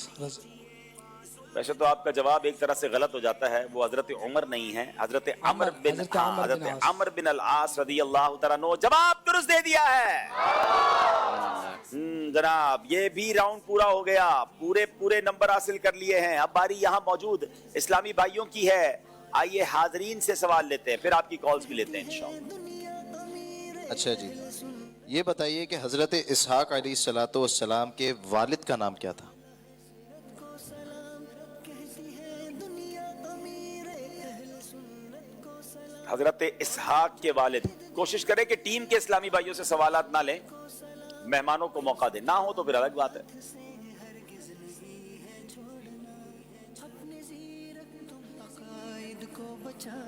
वैसे तो आपका जवाब एक तरह से गलत हो जाता है। वो हजरत उमर नहीं है, हजरत अमर बिन अल-आस रदी अल्लाह तआला अन्हु। जवाब दुरुस्त दे दिया है जनाब। ये भी राउंड पूरा हो गया। पूरे नंबर हासिल कर लिए हैं। अब बारी यहाँ मौजूद इस्लामी भाइयों की है। आइए हाजरीन से सवाल लेते हैं, फिर आपकी कॉल्स भी लेते हैं इंशाअल्लाह। अच्छा जी, ये बताइए कि हजरत इसहाक अलैहिस्सलातु वस्सलाम के वालिद का नाम क्या था? हजरत इसहाक के वालिद। कोशिश करें कि टीम के इस्लामी भाइयों से सवालात ना लें, मेहमानों को मौका दें। ना हो तो फिर अलग बात है।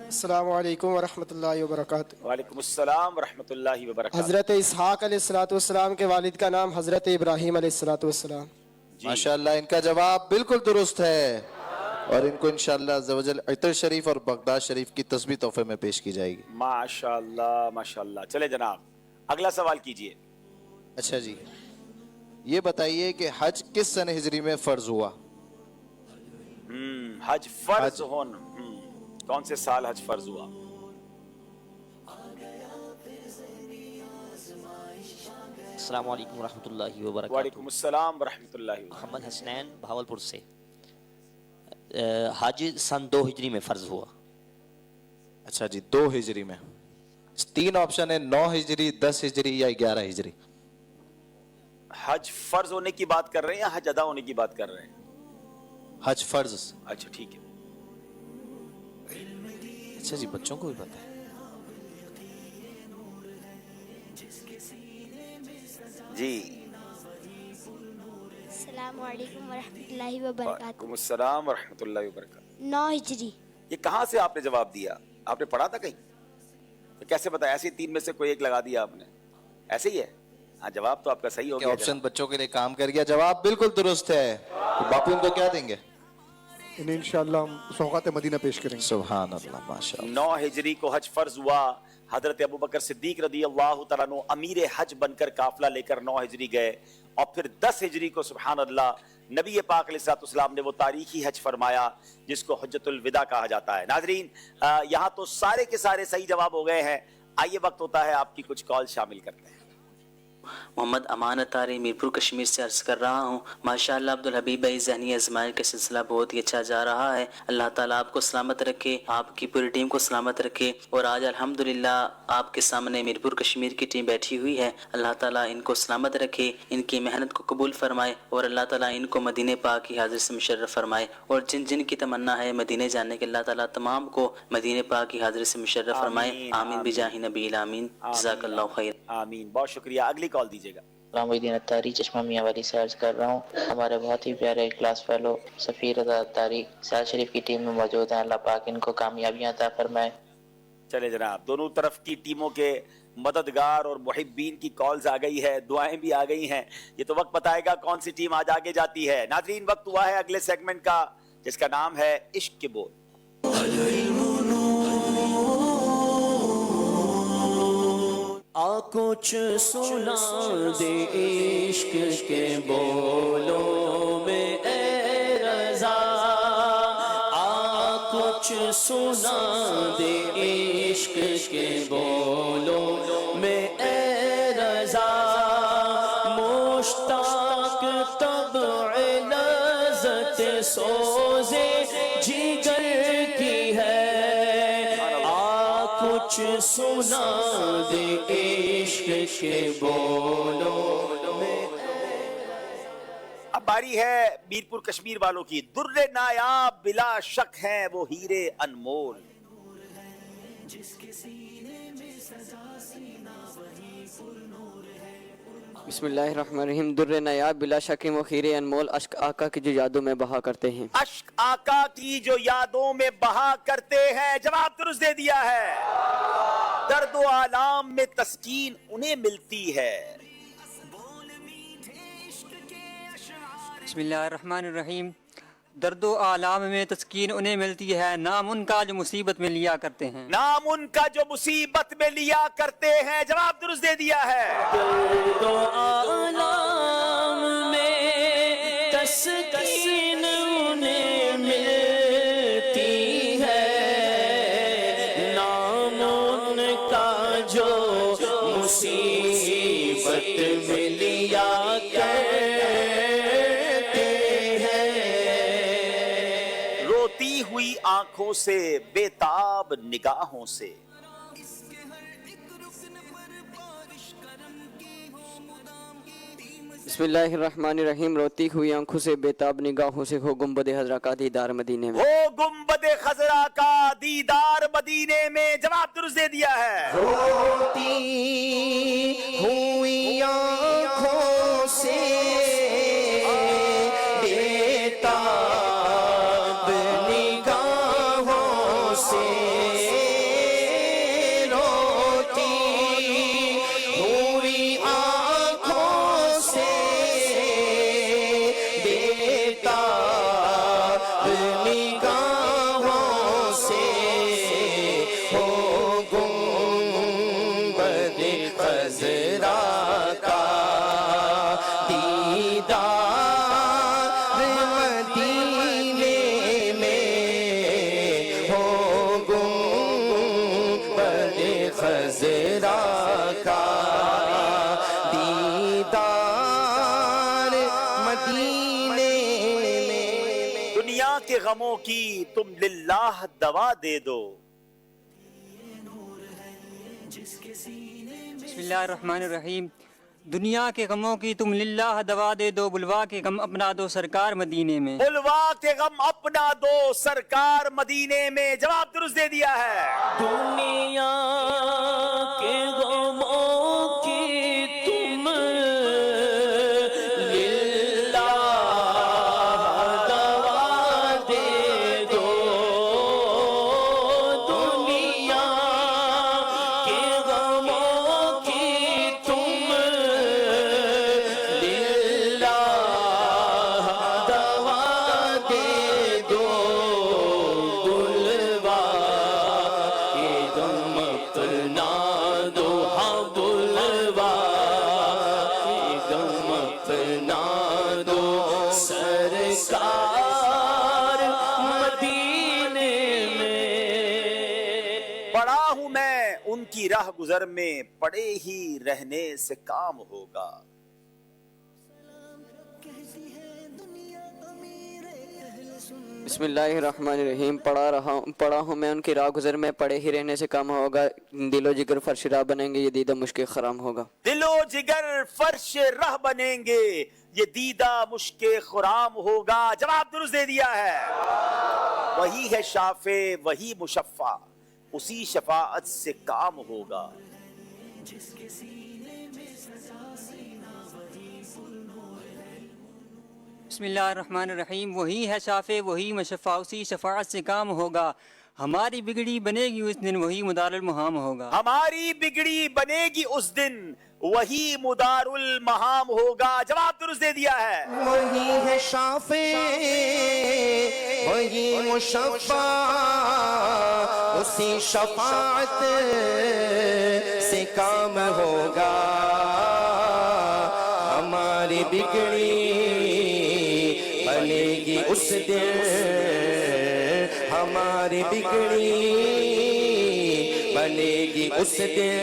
अस्सलाम वालेकुम व रहमतुल्लाहि व बरकातहू। वालेकुम अस्सलाम व रहमतुल्लाहि व बरकातहू। हजरत इसहाक अलैहिस्सलातु वस्सलाम के वालिद का नाम हजरत इब्राहिम अलैहिस्सलातु वस्सलाम। माशाअल्लाह, इनका जवाब बिल्कुल दुरुस्त है और इनको इंशाअल्लाह अज़्ज़वजल इतर शरीफ और बगदाद शरीफ की तस्बीह तोहफे में पेश की जाएगी। माशाअल्लाह माशाअल्लाह। चले जनाब, अगला सवाल कीजिए। अच्छा जी, ये बताइए कि हज किस सन हिजरी में फर्ज हुआ? हज फर्ज होना, कौन से साल हज फर्ज हुआ? अस्सलाम वालेकुम रहमतुल्लाहि व बरकातहू। वालेकुम अस्सलाम व रहमतुल्लाहि। मोहम्मद हसनैन भावलपुर से। हज सन 2 हिजरी में फर्ज हुआ। अच्छा जी, 2 हिजरी में। 3 ऑप्शन है, 9 हिजरी, 10 हिजरी या 11 हिजरी। हज फर्ज होने की बात कर रहे हैं या हज अदा होने की बात कर रहे हैं? हज फर्ज। अच्छा ठीक है। अच्छा जी, बच्चों को भी पता है। जी। अस्सलाम वालेकुम वरहमतुल्लाहि वबरकातुहू। वालेकुम अस्सलाम वरहमतुल्लाहि वबरकातुहू। 9 हिजरी। ये कहाँ से आपने जवाब दिया? आपने पढ़ा था कहीं? तो कैसे पता? ऐसे 3 में से कोई एक लगा दिया आपने? ऐसे ही है? हाँ, जवाब तो आपका सही हो गया। ऑप्शन बच्चों के लिए काम कर गया। जवाब बिल्कुल दुरुस्त है। तो बापू इनको क्या देंगे? इन्हें इंशाअल्लाह हम सौगात मदीना पेश करेंगे। सुभान अल्लाह, माशाअल्लाह। 9 हिजरी को हज फर्ज हुआ। हजरत अबू बकर सिद्दीक रदी अल्लाह तआला अन्हु अमीर हज बनकर काफिला लेकर 9 हिजरी गए और फिर 10 हिजरी को सुभान अल्लाह नबी पाक अलैहिस्सलाम ने वो तारीखी हज फरमाया जिसको हज्जतुल विदा कहा जाता है। नाजरीन, यहाँ तो सारे के सारे सही जवाब हो गए हैं। आइए वक्त होता है आपकी कुछ कॉल शामिल करते हैं। मोहम्मद अमान अतारी मीरपुर कश्मीर से अर्ज़ कर रहा हूँ। माशाअल्लाह अब्दुल हबीब भाई ज़हनी आज़माइश का सिलसिला बहुत ही अच्छा जा रहा है। अल्लाह ताला आपको सलामत रखे, आपकी पूरी टीम को सलामत रखे। और आज अल्हम्दुलिल्लाह आपके सामने मीरपुर कश्मीर की टीम बैठी हुई है। अल्लाह ताला इनको सलामत रखे, इनकी मेहनत को कबूल फरमाए और अल्लाह ताला इनको मदीने पाक की हाज़िर से मुशर्रफ फरमाए। और जिन जिन की तमन्ना है मदीने जाने के, अल्लाह ताला तमाम को मदीने पाक की हाज़िर से मुशर्रफ फरमाए। आमीन बिजाही नबी आमीन। जज़ाकल्लाहु खैर। आमीन, बहुत शुक्रिया। अगली कॉल दीजिएगा। रामुद्दीन अत्तारी चश्मा मियाँ वाली से अर्ज़ कर रहा हूँ। हमारे बहुत ही प्यारे क्लास फेलो सफ़ीर अत्तारी सियाल शरीफ की टीम में मौजूद हैं। अल्लाह पाक इनको कामयाबियाँ अता फरमाए। चले जनाब, दोनों तरफ की टीमों के मददगार और मुहिब्बीन की कॉल्स आ गई है, दुआएं भी आ गई हैं। ये तो वक्त बताएगा कौन सी टीम आज आगे जाती है। नाज़रीन, वक्त हुआ है अगले सेगमेंट का, जिसका नाम है इश्क के बोल। कुछ सुना दे इश्क के बोलों में ए रज़ा, कुछ सुना दे इश्क के बोलों में ए रज़ा। मुश्ताक तब्अ लज़्ज़त सोज़े जिगर की है, कुछ सुना दे इश्क के बोलों में। अब बारी है मीरपुर कश्मीर वालों की। दुर्रे नायाब बिला शक हैं वो हीरे अनमोल। बिस्मिल्लाहिर्रहमानिर्रहीम। दुर्रे नायाब बिला शक वो हीरे अनमोल, अश्क आका की जो यादों में बहा करते हैं। अश्क आका की जो यादों में बहा करते हैं। जवाब दुरुस्त दे दिया है। दर्द व आलाम में तस्कीन उन्हें मिलती है। बिस्मिल्लाहिर्रहमानिर्रहीम। दर्दो आलाम में तस्कीन उन्हें मिलती है, नाम उनका जो मुसीबत में लिया करते हैं। नाम उनका जो मुसीबत में लिया करते हैं। जवाब दुरुस्त दे दिया है। दर्दो आलाम में तस्कीन उन्हें मिलती है, नाम उनका जो मुसीबत में लिया हुई आंखों से, बेताब निगाहों से। बिस्मिल्लाहिर्रहमानिर्रहीम। रोती हुई आंखों से, बेताब निगाहों से, हो गुंबद खज़रा का दीदार मदीने में। हो गुंबद खज़रा का दीदार मदीने में। जवाब दुरुस्त दे दिया है। रोती हुई आंखों से, के गमों की तुम लिल्लाह दवा दे दो। बिस्मिल्लाहिर्रहमानिर्रहीम। दुनिया के गमों की तुम लिल्लाह दवा दे दो, बुलवा के गम अपना दो सरकार मदीने में। बुलवा के गम अपना दो सरकार मदीने में। जवाब दुरुस्त दे दिया है। दुनिया के गमों की तुम पढ़ा हूं मैं ان کی راہ گزر میں پڑے ہی رہنے سے کام ہوگا. بسم اللہ الرحمن الرحیم. پڑھا ہوں میں ان کی راہ گزر میں پڑے ہی رہنے سے کام ہوگا. دل و جگر فرش راہ بنیں گے یہ دیدہ مشک خرام ہوگا. دل و جگر فرش راہ بنیں گے یہ دیدہ مشک خرام ہوگا. جواب درست دے دیا ہے. وہی ہے شافع وہی مشفع اسی شفاعت سے کام ہوگا. بسم اللہ الرحمن الرحیم. وہی ہے شافع وہی مشفع اسی شفاعت سے کام ہوگا. ہماری بگڑی بنے گی اس دن وہی مدار المہام ہوگا. ہماری بگڑی بنے گی اس دن وہی مدار المہام ہوگا. جواب درست دے دیا ہے. وہی ہے شافع وہی مشفع اسی شفاعت سے کام ہوگا. ہماری بگڑی بنے گی اس دن ہماری بگڑی بنے گی اس دن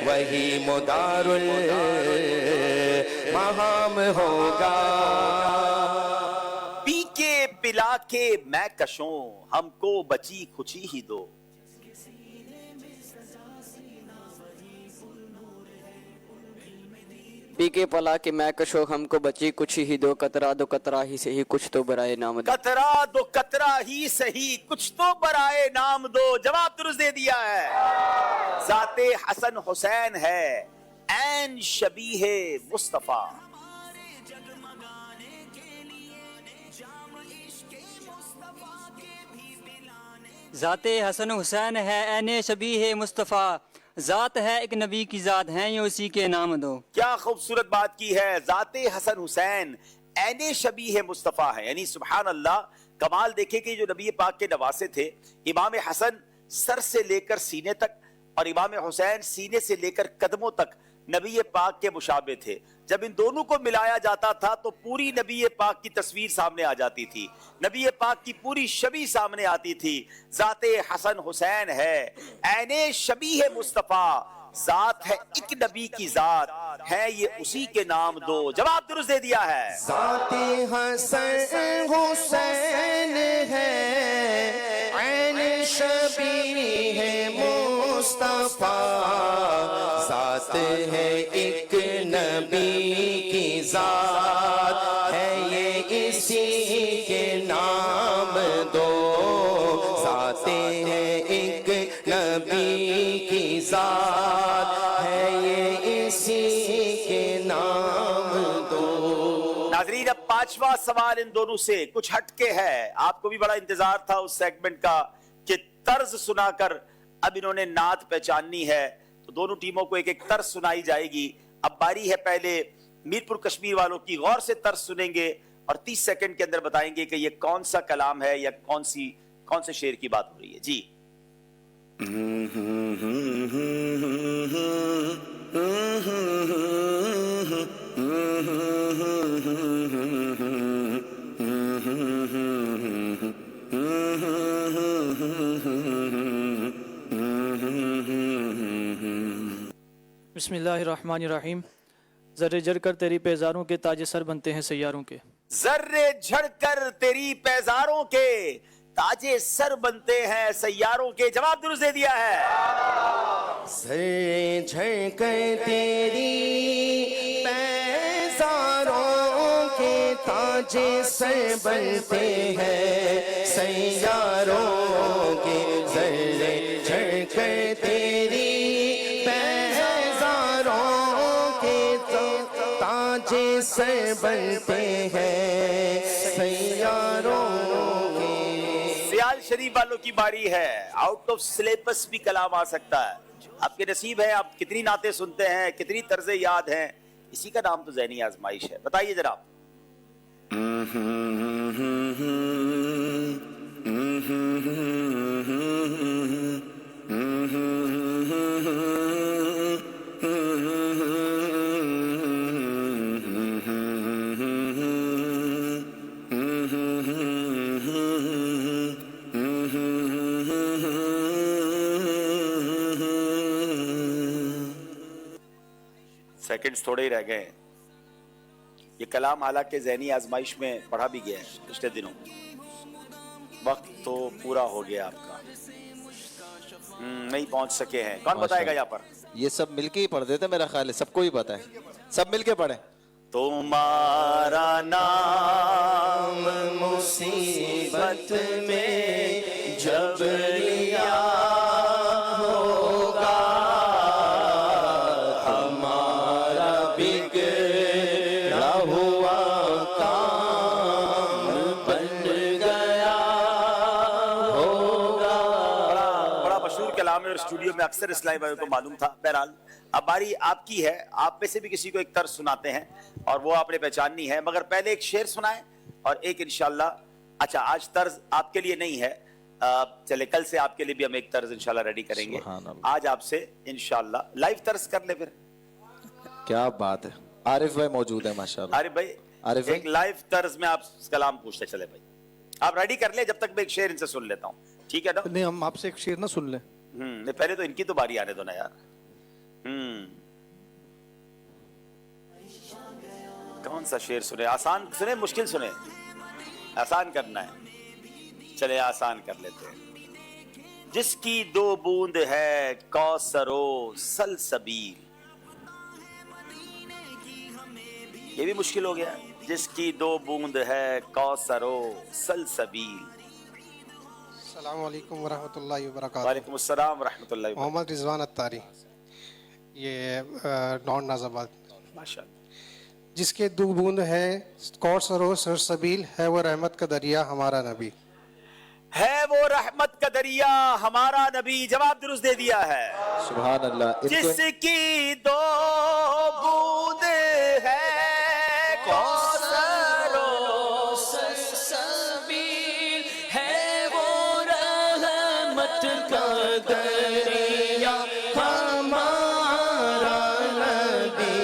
وہی مدار المہام ہوگا. پی کے پلا کے میں کشوں ہم کو بچی کچھی ہی دو. پی کے پلا کے میں کشو ہم کو بچی کچھ ہی دو. قطرہ دو قطرہ ہی سے ہی کچھ تو برائے نام دو. قطرہ دو قطرہ ہی صحیح کچھ تو برائے نام دو. جواب درست دے دیا ہے. ذات حسن حسین ہے عین شبیہ مصطفیٰ. ذات حسن حسین ہے عین شبیہ مصطفیٰ. ذات ہے ایک نبی کی ذات ہیں یہ اسی کے نام دو. کیا خوبصورت بات کی ہے. ذات حسن حسین عین شبیہ مصطفیٰ ہے. یعنی سبحان اللہ کمال دیکھیں کہ جو نبی پاک کے نواسے تھے امام حسن سر سے لے کر سینے تک اور امام حسین سینے سے لے کر قدموں تک نبی پاک کے مشابہ تھے. جب ان دونوں کو ملایا جاتا تھا تو پوری نبی پاک کی تصویر سامنے آ جاتی تھی. نبی پاک کی پوری شبیہ سامنے آتی تھی. ذات حسن حسین ہے عین شبیہ مصطفیٰ. ذات ہے ایک نبی کی ذات ہے یہ اسی کے نام دو. جواب درست دے دیا ہے. ذات حسن حسین ہے عین شبیہ مصطفیٰ. ذات ہے ایک نبی کی ذات ہے یہ اسی کے نام دو. ذات ہے ایک نبی کی ذات ہے یہ اسی کے نام دو. ناظرین اب پانچواں سوال ان دونوں سے کچھ ہٹ کے ہے. آپ کو بھی بڑا انتظار تھا اس سیگمنٹ کا کہ طرز سنا کر اب انہوں نے نعت پہچاننی ہے. تو دونوں ٹیموں کو ایک ایک طرز سنائی جائے گی. اب باری ہے پہلے میرپور کشمیر والوں کی. غور سے طرز سنیں گے اور 30 سیکنڈ کے اندر بتائیں گے کہ یہ کون سا کلام ہے یا کون سے شعر کی بات ہو رہی ہے. جی بسم اللہ الرحمن الرحیم. ذرے جھڑ کر تیری پیزاروں کے تاج سر بنتے ہیں سیاروں کے. ذرے جھڑ کر تیری پیزاروں کے تاج سر بنتے ہیں سیاروں کے. جواب درست دے دیا ہے. ذرے جھڑ کر تیری پیزاروں کے تاج سر بنتے ہیں سیاروں کے. ذرے جھڑ کر تیری سر بنتے ہیں سیاروں کے. سیال شریف والوں کی باری ہے. آؤٹ آف سلیبس بھی کلام آ سکتا ہے. آپ کے نصیب ہے آپ کتنی نعتیں سنتے ہیں کتنی طرزیں یاد ہیں. اسی کا نام تو ذہنی آزمائش ہے. بتائیے جناب. सेकंड्स थोड़े ही रह गए हैं। ये कलाम हालांकि ज़हनी आजमाइश में पढ़ा भी गया है पिछले दिनों, वक्त तो पूरा हो गया आपका, नहीं पहुंच सके हैं। कौन बताएगा यहाँ पर? ये सब मिलके ही पढ़ देते, मेरा ख्याल है सबको ही पता है, सब मिलके पढ़े। तुम्हारा नाम मुसीबत में जब लिया होगा, हमारा बिगड़ा हुआ काम बन गया होगा। बड़ा मशहूर कलाम है और स्टूडियो में अक्सर इस्लामी भाइयों को मालूम था। बहरहाल अब बारी आपकी है, आप में से भी किसी को एक तर्ज सुनाते हैं और वो आपने पहचाननी है, मगर पहले एक शेर सुनाएं और एक इंशाल्लाह, अच्छा आज तर्ज आपके लिए नहीं है, चले कल से आपके लिए भी हम एक तर्ज इंशाल्लाह रेडी करेंगे। आज आपसे इंशाल्लाह लाइव तर्ज कर ले फिर। क्या बात है, आरिफ भाई मौजूद है माशाल्लाह। आरिफ भाई एक लाइव तर्ज में आप कलाम पूछते चले भाई, आप रेडी कर ले, जब तक मैं एक शेर इनसे सुन लेता हूँ, ठीक है ना? नहीं, हम आपसे एक शेर ना सुन ले। पहले तो इनकी तो बारी आने दो ना यार। कौन सा शेर सुने? आसान सुने, मुश्किल सुने? आसान करना है, चले आसान कर लेते हैं। जिसकी दो बूंद है कौसरो सलसबील, ये भी मुश्किल हो गया। जिसकी दो बूंद है कौसरो सलसबील। अस्सलाम वालेकुम वरहमतुल्लाहि वबरकातुहू। वालेकुम अस्सलाम वरहमतुल्लाहि वबरकातुहू। मोहम्मद रिजवान अत्तारी, ये नॉन नाज़ाबाद। माशाअल्लाह। जिसके दो बूंद है कौसरो सरसबील, है वो रहमत का दरिया हमारा नबी। है वो रहमत का दरिया हमारा नबी, जवाब दुरुस्त दे दिया है। सुभान अल्लाह। जिसकी दो बूंद है कौसरो सरसबील, है वो रहमत का दरिया हमारा नबी,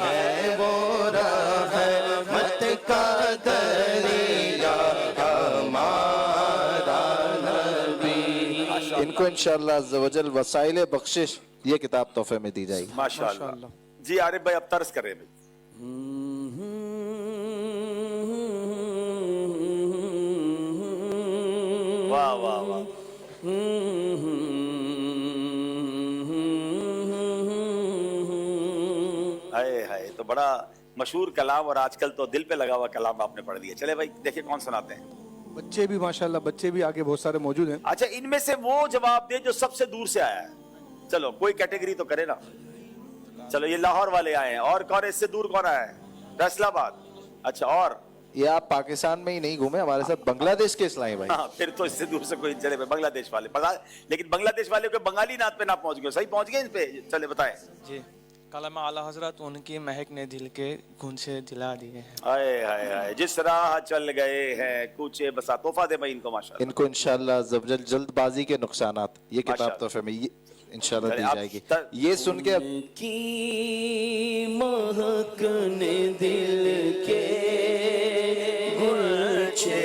है वो रहमत का दरिया हमारा नबी। इनको इंशाअल्लाह अज़्ज़ व जल वसाइल बख्शिश ये किताब तोहफे में दी जाएगी। माशाअल्लाह। जी आरिफ भाई अब तर्ज करें भाई। वाह वाह वाह। हाय हाय, तो बड़ा मशहूर कलाम और आजकल तो दिल पे लगा हुआ कलाम आपने पढ़ दिया। चले भाई देखिए कौन सुनाते हैं। बच्चे भी माशाल्लाह, बच्चे भी आगे बहुत सारे मौजूद हैं। अच्छा इनमें से वो जवाब दे जो सबसे दूर से आया है। चलो कोई कैटेगरी तो करे ना। चलो ये लाहौर वाले आए हैं, और कौन इससे दूर कौन आया है? फैसलाबाद। अच्छा, और ये आप पाकिस्तान में ही नहीं घूमे, हमारे साथ बांग्लादेश के इस्लामी भाई। हाँ, फिर तो इससे दूर से कोई चले भाई। बांग्लादेश वाले लेकिन बांग्लादेश वाले को बंगाली नात पे ना पहुंच गए, सही पहुंच गए इन पे। चले बताएं जी। कलम आला हजरत उनकी महक ने दिल के गुंजे दिला दिए हैं। हाय हाय हाय, जिस राह चल गए हैं कूचे बसा। तोहफा दे भाई इनको माशाल्लाह। इनको इंशाअल्लाह ज़ब्जल जल्दबाजी के नुकसानात ये किताब तोहफे में इंशाअल्लाह दी जाएगी। ये सुन के की महक ने दिल के गुलछे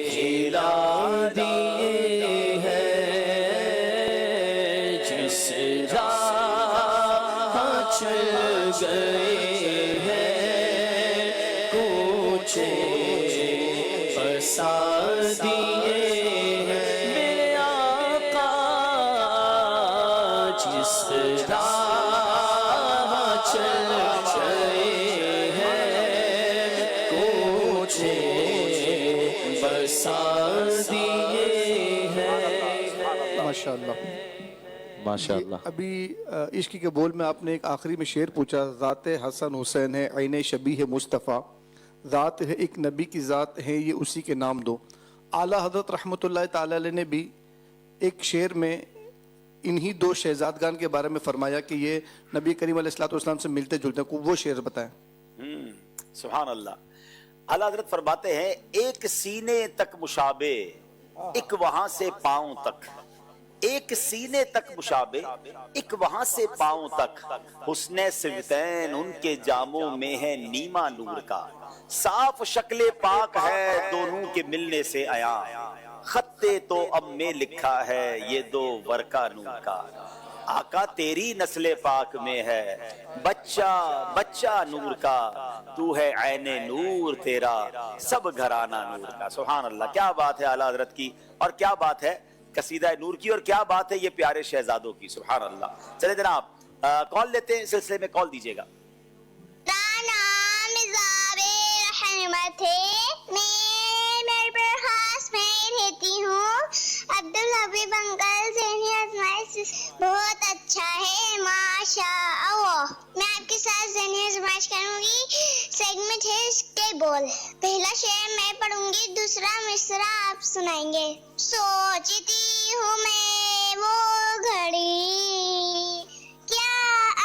खिला दिए हैं, जिस राह चल गए हैं कूचे बसा दिए हैं। मेरे आका जिस राह चल गए हैं कूचे बसा दिए हैं। माशाल्लाह माशाल्लाह। अभी इश्क के बोल में आपने एक आखिरी में शेर पूछा, ज़ात हसन हुसैन है ऐन शबी है मुस्तफ़ा, ज़ात है एक नबी की ज़ात है ये उसी के नाम दो। आला हज़रत रहमतुल्लाह ताला अलैह ने भी एक शेर में इन्हीं दो शहजादगान के बारे में फरमाया कि ये नबी करीम अलैहिस्सलाम से मिलते जुलते हैं। वो शेर बताएं। सुभान अल्लाह। आला हज़रत फरमाते हैं, एक सीने तक मुशाबे, एक वहां से पांव तक, एक सीने तक मुशाबे, एक वहां से पांव तक, हुस्ने सिवतैन उनके जामों में है नीमा नूर का, साफ शक्ले पाक है दोनों के मिलने से आया, खत्ते तो अब में लिखा है ये दो वर्का नूर का। आका तेरी नस्ल पाक में है, बच्चा बच्चा नूर का, तू है ऐने नूर तेरा, सब घराना नूर का। सुभान अल्लाह, क्या बात है आला हजरत की, और क्या बात है कसीदा नूर की, और क्या बात है ये प्यारे शहजादों की। सुभान अल्लाह। चले जनाब कॉल लेते हैं, सिलसिले में कॉल दीजिएगा। अब्दुल हबीब अंकल ज़हनी आजमाइश बहुत अच्छा है माशाअल्लाह। मैं आपके साथ ज़हनी आजमाइश करूंगी। सेगमेंट है इसके बोल। पहला शेर मैं पढ़ूंगी, दूसरा मिसरा आप सुनाएंगे। सोचती हूँ मैं वो घड़ी, क्या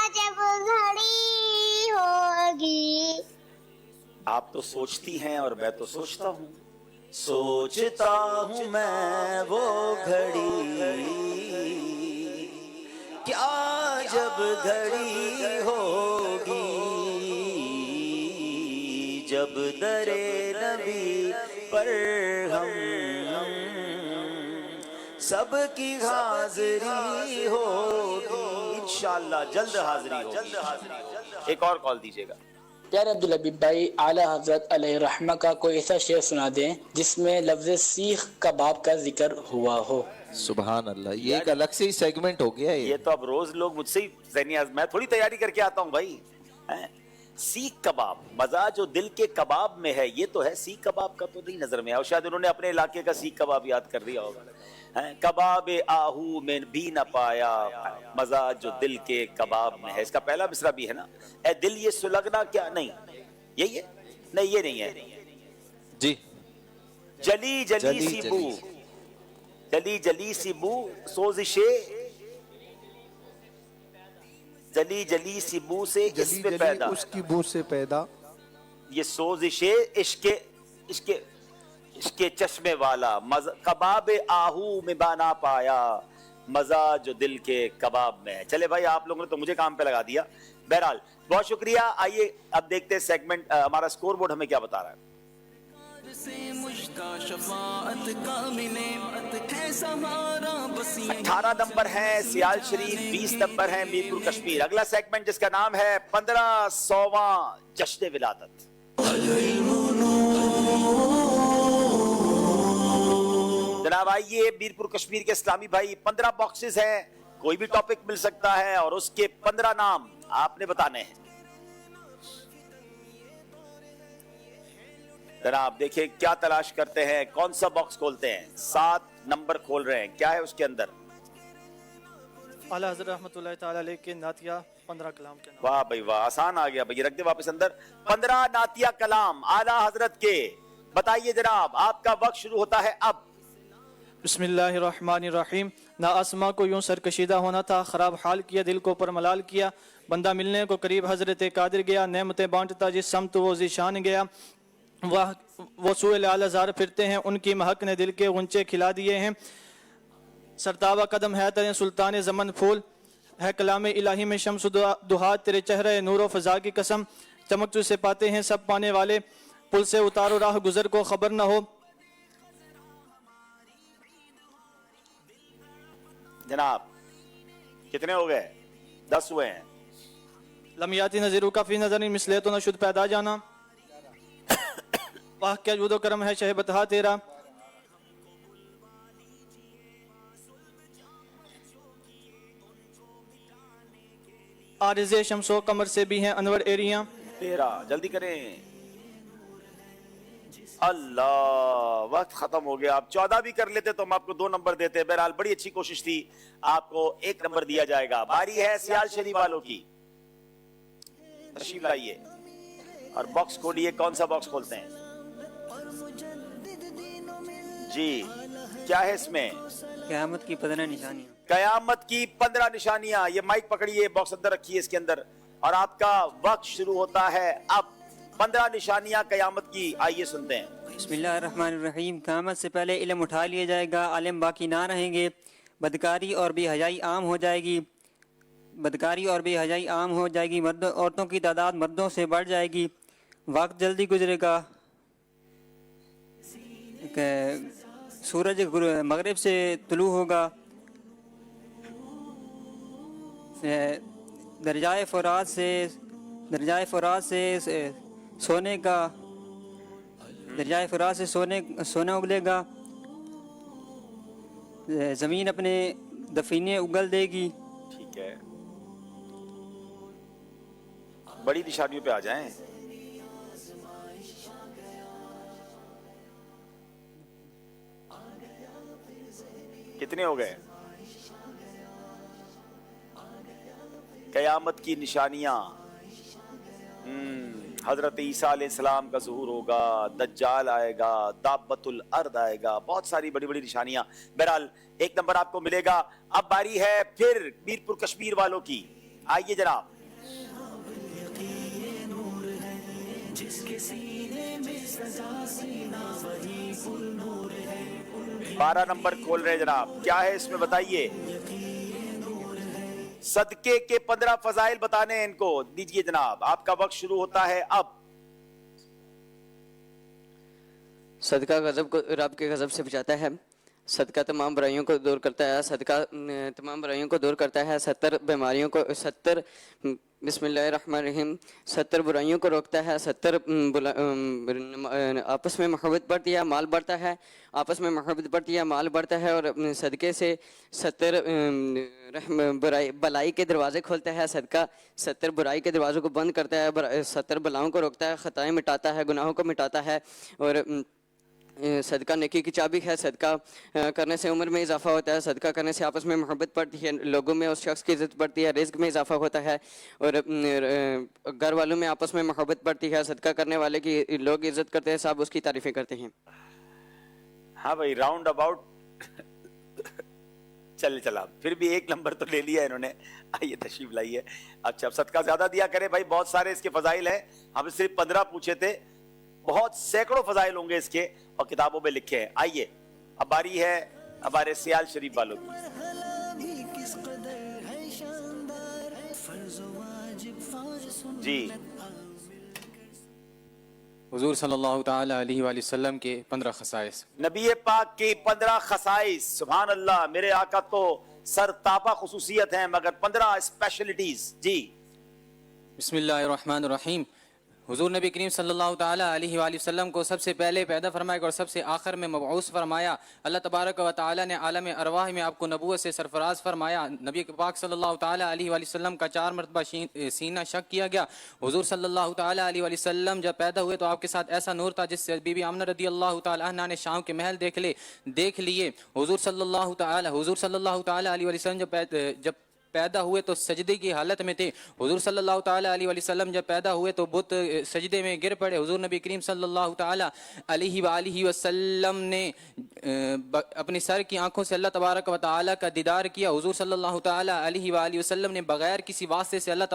अजब घड़ी होगी। आप तो सोचती हैं और मैं तो सोचता हूँ, सोचता हूँ मैं वो घड़ी, क्या जब घड़ी होगी, जब दरे नबी पर हम सबकी हाजिरी होगी। इंशाअल्लाह जल्द हाजिरी होगी। एक और कॉल दीजिएगा। प्यारे अब्दुल हबीब भाई, आला हजरत अलैहि रहमा का कोई ऐसा शेर सुना दें जिसमें लफ्ज़ सीख कबाब का जिक्र हुआ हो। सुभान अल्लाह, ये एक अलग से ही सेगमेंट हो गया ये तो अब रोज लोग मुझसे ही मैं थोड़ी तैयारी करके आता हूँ भाई। सीख कबाब, मजा जो दिल के कबाब में है, ये तो है। सीख कबाब का तो नहीं नजर में आया, शायद उन्होंने अपने इलाके का सीख कबाब याद कर लिया होगा। कबाब आहू में भी न पाया, मजा जो दिल के कबाब में है। इसका पहला मिसरा भी है ना, ए दिल ये सुलगना क्या, नहीं यही है, नहीं ये नहीं है जी। जली जली सी बू, जली जली सी बू सोजिशे, जली जली सी बू से इसमें पैदा, उसकी बू से पैदा, ये सोजिशे इश्के इश्के इसके चश्मे वाला, कबाब आहू में बाना पाया, मजा जो दिल के कबाब में है। चले भाई, आप लोगों ने तो मुझे काम पे लगा दिया। बहरहाल बहुत शुक्रिया। आइए अब देखते हैं सेगमेंट, हमारा स्कोर बोर्ड हमें क्या बता रहा है। 18 नंबर है सियाल शरीफ, 20 नंबर है मीरपुर कश्मीर। अगला सेगमेंट जिसका नाम है 1500वां जश्न विलादत। जनाब आइए, मीरपुर कश्मीर के इस्लामी भाई, 15 बॉक्सेस हैं, कोई भी टॉपिक मिल सकता है और उसके 15 नाम आपने बताने हैं। जनाब देखिए क्या तलाश करते हैं, कौन सा बॉक्स खोलते हैं। 7 नंबर खोल रहे हैं, क्या है उसके अंदर। आला हज़रत रहमतुल्लाहि तआला अलैह के नातिया 15 कलाम के नाम। वाह भाई वाह, आसान आ गया भाई, रख दे वापस अंदर। 15 नातिया कलाम आला हजरत के। बताइए जनाब, आपका वक्त शुरू होता है अब। बिस्मिल्लाहिर्रहमानिर्रहीम। ना आसमां को यूं सरकशीदा होना था, खराब हाल किया, दिल को पर मलाल किया। बंदा मिलने को करीब हजरत कादिर गया, नेमतें बांटता जिस समत वो ज़ीशान गया। वो सुएल आलाज़ार फिरते हैं, उनकी महक ने दिल के गुंचे खिला दिए हैं। सरतावा कदम है तेरे सुल्तान ज़मन फूल, है कलाम इलाही में शम्स दुहा, तेरे चेहरे नूर व फ़ज़ा की कसम। चमक तुझसे पाते हैं सब पाने वाले, पुल से उतारो राह गुजर को खबर न हो। जनाब कितने हो गए? 10 हुए हैं। लमियाती नज़ीरू का फी नज़र मिसले तो न शुद्ध पैदा जाना। वाह क्या जुदो करम है शह बता तेरा। आरिज़े शम्सो कमर से भी हैं अनवर एरिया। 13 जल्दी करें। अल्लाह वक्त खत्म हो गया। आप 14 भी कर लेते तो हम आपको 2 नंबर देते। बहरहाल बड़ी अच्छी कोशिश थी, आपको 1 नंबर दिया जाएगा। बारी है सियाल शरीफ वालों की, तशरीफ लाइए और बॉक्स खोलिए। कौन सा बॉक्स खोलते हैं जी? क्या है इसमें? क़यामत की 15 निशानियां। कयामत की 15 निशानियां। ये माइक पकड़िए, बॉक्स अंदर रखिए इसके अंदर, और आपका वक्त शुरू होता है अब। 15 निशानियां कयामत की, आइए सुनते हैं। बिस्मिल्लाहिर्रहमानिर्रहीम। क़यामत से पहले इल्म उठा लिया जाएगा, आलिम बाकी ना रहेंगे। बदकारी और बेहयाई आम हो जाएगी। बदकारी और बेहयाई आम हो जाएगी। मर्दों औरतों की तादाद मर्दों से बढ़ जाएगी। वक्त जल्दी गुजरेगा। सूरज मगरिब से तुलू होगा। दरजाए फ़ुरात से सोने का दरजाए फ़ुरात से सोना उगलेगा, ज़मीन अपने दफीने उगल देगी। ठीक है, बड़ी निशानियों पे आ जाएं। कितने हो गए? कयामत की निशानियां, हजरत ईसा अलैहिस्सलाम का ज़ुहूर होगा, दज्जाल आएगा, दाब्बतुल अर्द आएगा, बहुत सारी बड़ी बड़ी निशानियां। बहरहाल 1 नंबर आपको मिलेगा। अब बारी है फिर मीरपुर कश्मीर वालों की। आइए जनाब। 12 नंबर खोल रहे जनाब, क्या है इसमें बताइए। सदके के 15 फजाइल बताने हैं इनको, दीजिए जनाब, आपका वक्त शुरू होता है अब। सदका गजब को रब के गजब से बचाता है, सदका तमाम बुराइयों को दूर करता है, सदका तमाम बुराइयों को दूर करता है, 70 बीमारियों को 70 बिस्मिल्लाहिर्रहमानिर्रहीम 70 बुराइयों को रोकता है, 70 आपस में मोहब्बत बढ़ती है, माल बढ़ता है, आपस में मोहब्बत बढ़ती है, माल बढ़ता है, और सदके से 70 भलाई के दरवाजे खोलता है, सदका 70 बुराई के दरवाज़ों को बंद करता है, 70 बलाओं को रोकता है, खताएं मिटाता है, गुनाहों को मिटाता है, और सदका नेकी की चाबी है। सदका करने से उम्र में इजाफा होता है, सदका करने से आपस में मोहब्बत बढ़ती है, लोगों में उस शख्स की इज्जत बढ़ती है, रिज़्क में इजाफा होता है, और घर वालों में आपस में मोहब्बत बढ़ती है, सदका करने वाले की लोग इज्जत करते हैं, सब उसकी तारीफें करते हैं। हाँ भाई, राउंड अबाउट चला, फिर भी 1 नंबर तो ले लिया इन्होंने। आइए तशरीफ लाइए। अच्छा, सदका ज्यादा दिया करे भाई, बहुत सारे इसके फजाइल हैं, हमने सिर्फ 15 पूछे थे, बहुत सैकड़ों फजाइल होंगे इसके और किताबों में लिखे हैं। आइए अब बारी है हमारे सियाल शरीफ वालों की। जी, हुजूर सल्लल्लाहु ताला अलैहि वसल्लम के 15 खसाइस। नबी पाक के 15 खसाइस। सुभान अल्लाह, मेरे आका तो सरतापा खुसूसियत हैं, मगर 15 स्पेशलिटीज। जी, बिस्मिल्लाहिर्रहमानिर्रहीम। हुजूर नबी करीम सल्लल्लाहु ताला अलैहि वसल्लम को सबसे पहले पैदा फरमाया और सबसे आखिर में मबऊस फरमाया। अल्लाह तबारक व तआला ने आलम अरवाह में आपको नबूवत से सरफराज फरमाया। नबी पाक सल्लल्लाहु ताला अलैहि वसल्लम का 4 मरतबा सीना शक किया गया। हुजूर सल्लल्लाहु ताला अलैहि वसल्लम जब पैदा हुए तो आपके साथ ऐसा नूर था जिससे बीबी आमना रदी अल्लाह ताला अन्हा ने शाम के महल देख लिए। हुजूर सल्लल्लाहु ताला अलैहि वसल्लम जब पैदा हुए तो सजदे की हालत में थे। हुजूर सल्लल्लाहु ताला अलैहि वसल्लम जब पैदा हुए तो बुत सजदे में गिर पड़े। हुजूर नबी करीम सल्लल्लाहु ताला अलैहि वसल्लम ने अपनी सर की आंखों से अल्लाह तबारक व तआला का दीदार किया। हुजूर सल्लल्लाहु ताला अलैहि वसल्लम ने बगैर किसी वास्ते से अल्लाह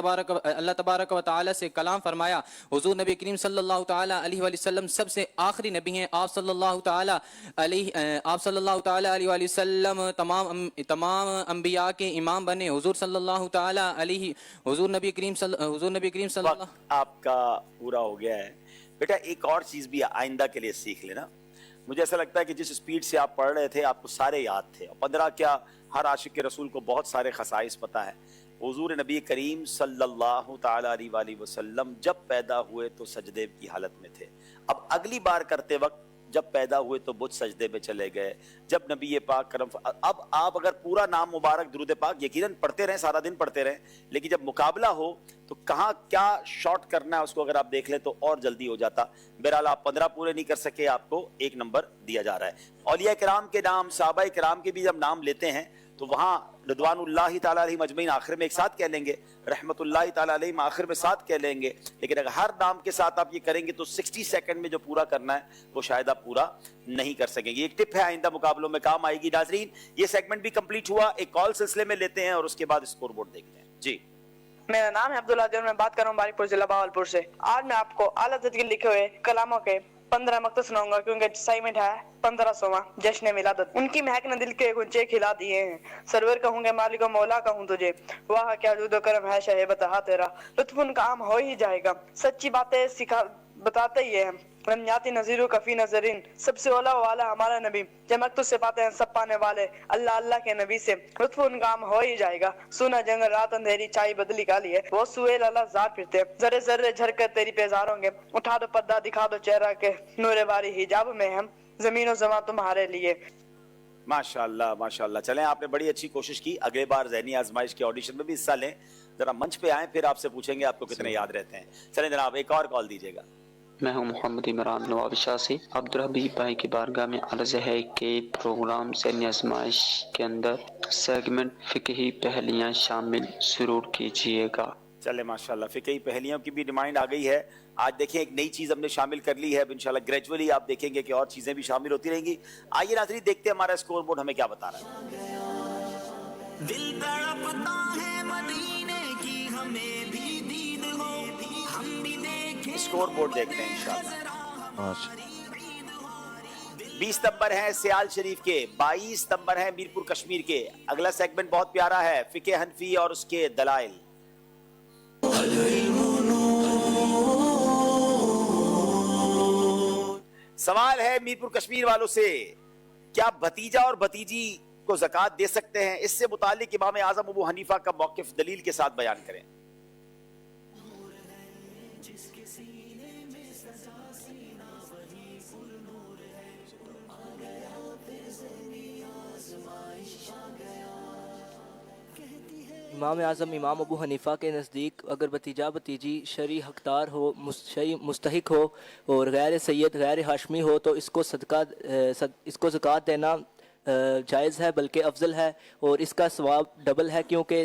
तबारक व तआला से कलाम फरमाया। हुजूर नबी करीम सल्लल्लाहु ताला अलैहि वसल्लम सबसे आखिरी नबी हैं। आप सल्लल्लाहु ताला अलैहि वसल्लम तमाम अंबिया के इमाम बने। हुजूर सल्लल्लाहु ताला अलैहि हुजूर नबी करीम सल्लल्लाहु। आपका पूरा हो गया है बेटा। एक और चीज भी आइंदा के लिए सीख लेना। मुझे ऐसा लगता है कि जिस स्पीड से आप पढ़ रहे थे आपको सारे याद थे। 15 क्या, हर आशिक के रसूल को बहुत सारे खसाइस पता है। हुजूर नबी करीम सल्लल्लाहु ताला अलैहि वसल्लम जब पैदा हुए तो सजदे की हालत में थे। अब अगली बार करते वक्त जब पैदा हुए तो बुत सजदे में चले गए। जब नबी पाक करम, अब आप अगर पूरा नाम मुबारक दुरूद पाक यकीनन पढ़ते रहें, सारा दिन पढ़ते रहें, लेकिन जब मुकाबला हो तो कहाँ क्या शॉर्ट करना है उसको अगर आप देख लें तो और जल्दी हो जाता। बहरहाल आप 15 पूरे नहीं कर सके, आपको 1 नंबर दिया जा रहा है। औलिया किराम के नाम, सहाबा किराम के भी जब नाम लेते हैं तो वहाँ रिदवानुल्लाहि ताला अलैहिम अजमईन आखिर में एक साथ कह लेंगे, रहमतुल्लाहि ताला अलैहिम आखिर में साथ कह लेंगे। लेकिन अगर हर नाम के साथ आप ये करेंगे तो 60 सेकंड में जो पूरा करना है वो शायद आप पूरा नहीं कर सकेंगे। एक टिप है, आइंदा मुकाबलों में काम आएगी। नाजरीन, ये सेगमेंट भी कंप्लीट हुआ। एक कॉल सिलसिले में लेते हैं और उसके बाद स्कोर बोर्ड देखते हैं। जी, मेरा नाम है अब्दुल्ला और मैं बात कर रहा हूँ बारिकपुर जिला भावलपुर से। आज मैं आपको आला हज़रत के लिखे हुए कलामों के 15 मकतब सुनाऊंगा क्योंकि असाइनमेंट है 1500वां जश्न मिलादत। उनकी महक ने दिल के गुंचे खिला दिए हैं। सरवर कहूँगे मालिक मौला कहूँ तुझे, वाह क्या जुदो करम है शहे बता तेरा, लुत्फ उनका आम हो ही जाएगा। सच्ची बातें बताते ही है रमयाती नजीर कफी नजरीन सबसे ओला वाला हमारा नबी जब मकतूब से पाते हैं सब पाने वाले अल्लाह अल्लाह के नबी से लुत्फ उनका आम हो ही जाएगा सुना जंगल रात अंधेरी चाय बदली काली है वो सुहेल अल्लाह ज़ात फिरते हैं जर्रे जर्रे झरकर तेरी पेजार होंगे उठा दो पर्दा दिखा दो चेहरा के नूरे बारी हिजाब में हम जमीन और ज़मा तुम्हारे लिए। माशाल्लाह माशाल्लाह। चलें, आपने बड़ी अच्छी कोशिश की। अगले बार ज़हनी आजमाइश के ऑडिशन में भी हिस्सा लें, जरा मंच पे आएं, फिर आपसे पूछेंगे आपको कितने याद रहते हैं। चलें जनाब, एक और कॉल दीजिएगा। मैं हूं मोहम्मद इमरान नवाब शाह से। अब्दुल हबीब भाई की बारगाह में अर्ज़ है कि प्रोग्राम ज़हनी आजमाइश के अंदर सेगमेंट फ़िक़ही पहलियाँ शामिल ज़रूर कीजिएगा। चले माशाल्लाह, फ़िक़ही पहलियों की भी डिमांड आ गई है। आज देखें एक नई चीज़ हमने शामिल कर ली है, अब इंशाल्लाह ग्रेजुअली आप देखेंगे कि और चीज़ें भी शामिल होती रहेंगी। आइए नाज़रीन, देखते हैं हमारा स्कोर बोर्ड हमें क्या बता रहा है। दिल तड़पता है मदीने की हमें भी दीद हो हम भी देखें। स्कोर बोर्ड देखते हैं इंशाल्लाह। 20 नंबर है सियाल शरीफ के, 22 नंबर है मीरपुर कश्मीर के। अगला सेगमेंट बहुत प्यारा है, फ़िक़े हनफी और उसके दलाइल। सवाल है मीरपुर कश्मीर वालों से, क्या भतीजा और भतीजी को ज़कात दे सकते हैं? इससे मुतालिक इमाम आज़म अबू हनीफा का मौक़िफ़ दलील के साथ बयान करें। इमाम आज़म इमाम अबू हनीफ़ा के नज़दीक अगर भतीजा भतीजी शरी हकदार हो, शरी मुस्तहिक हो और गैर सैयद गैर हाशमी हो तो इसको इसको ज़कात देना जायज़ है, बल्कि अफजल है और इसका सवाब डबल है, क्योंकि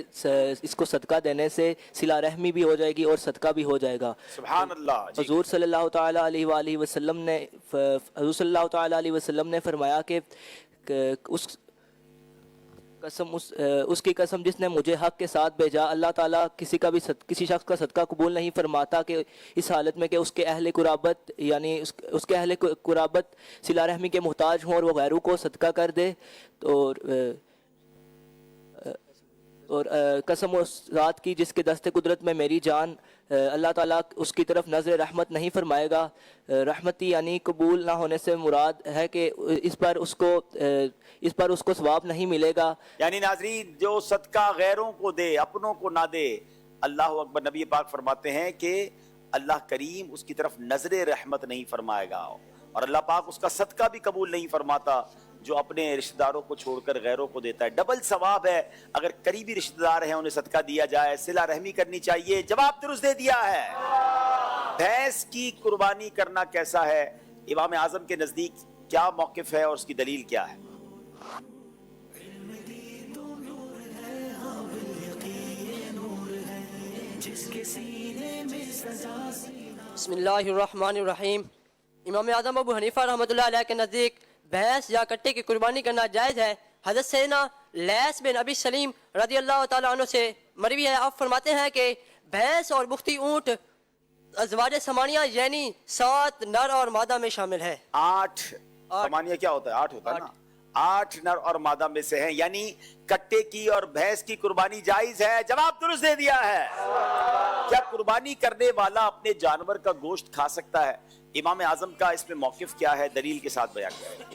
इसको सदका देने से सिला रहमी भी हो जाएगी और सदका भी हो जाएगा। सुभान अल्लाह। हुज़ूर सल्लल्लाहु ताला अलैहि वसल्लम ने फरमाया कि उसकी कसम जिसने मुझे हक के साथ भेजा, अल्लाह ताला किसी शख्स का सदका कबूल नहीं फरमाता कि इस हालत में कि उसके अहले कुराबत यानी उसके अहले कुराबत सिला रहमी के मोहताज हों और वो गैरों को सदका कर दे। और कसम उस ज़ात की जिसके दस्ते कुदरत में मेरी जान, अल्लाह ताला उसकी तरफ नज़र रहमत नहीं फरमाएगा। रहमती यानी कबूल ना होने से मुराद है कि इस पर उसको सवाब नहीं मिलेगा। यानी नाज़रीन, जो सदका गैरों को दे अपनों को ना दे, अल्लाह अकबर। नबी पाक फरमाते हैं कि अल्लाह करीम उसकी तरफ नजर रहमत नहीं फरमाएगा और अल्लाह पाक उसका सदका भी कबूल नहीं फरमाता जो अपने रिश्तेदारों को छोड़कर गैरों को देता है। डबल सवाब है। अगर करीबी रिश्तेदार हैं उन्हें सदका दिया जाए, सिला रहमी करनी चाहिए। जवाब दुरुस्त दे दिया है। भैंस की कुर्बानी करना कैसा है? इमाम आज़म के नजदीक क्या मौक़िफ़ है और उसकी दलील क्या है? बिस्मिल्लाहिर्रहमानिर्रहीम। इमाम आज़म अबू हनीफ़ा रहमतुल्लाह अलैह के नज़दीक भैंस या कट्टे की कुर्बानी करना जायज़ है। हज़रत सैयदना लैस बिन अबी सलीम रज़ी अल्लाह ताला अन्हु से मरवी है, आप फरमाते हैं कि भैंस और बुख्ती ऊँट अज़वाज समानिया यानी 7 नर और मादा में शामिल है। 8 समानिया क्या होता है? 8 होता है ना। 8 नर और मादा में से हैं, यानी कट्टे की और भैंस की कुर्बानी जायज़ है। जवाब दुरुस्त दे दिया है। क्या कुर्बानी करने वाला अपने जानवर का गोश्त खा सकता है? इमाम आज़म का इसमें मौक़िफ़ क्या है? दलील के साथ बयान करें।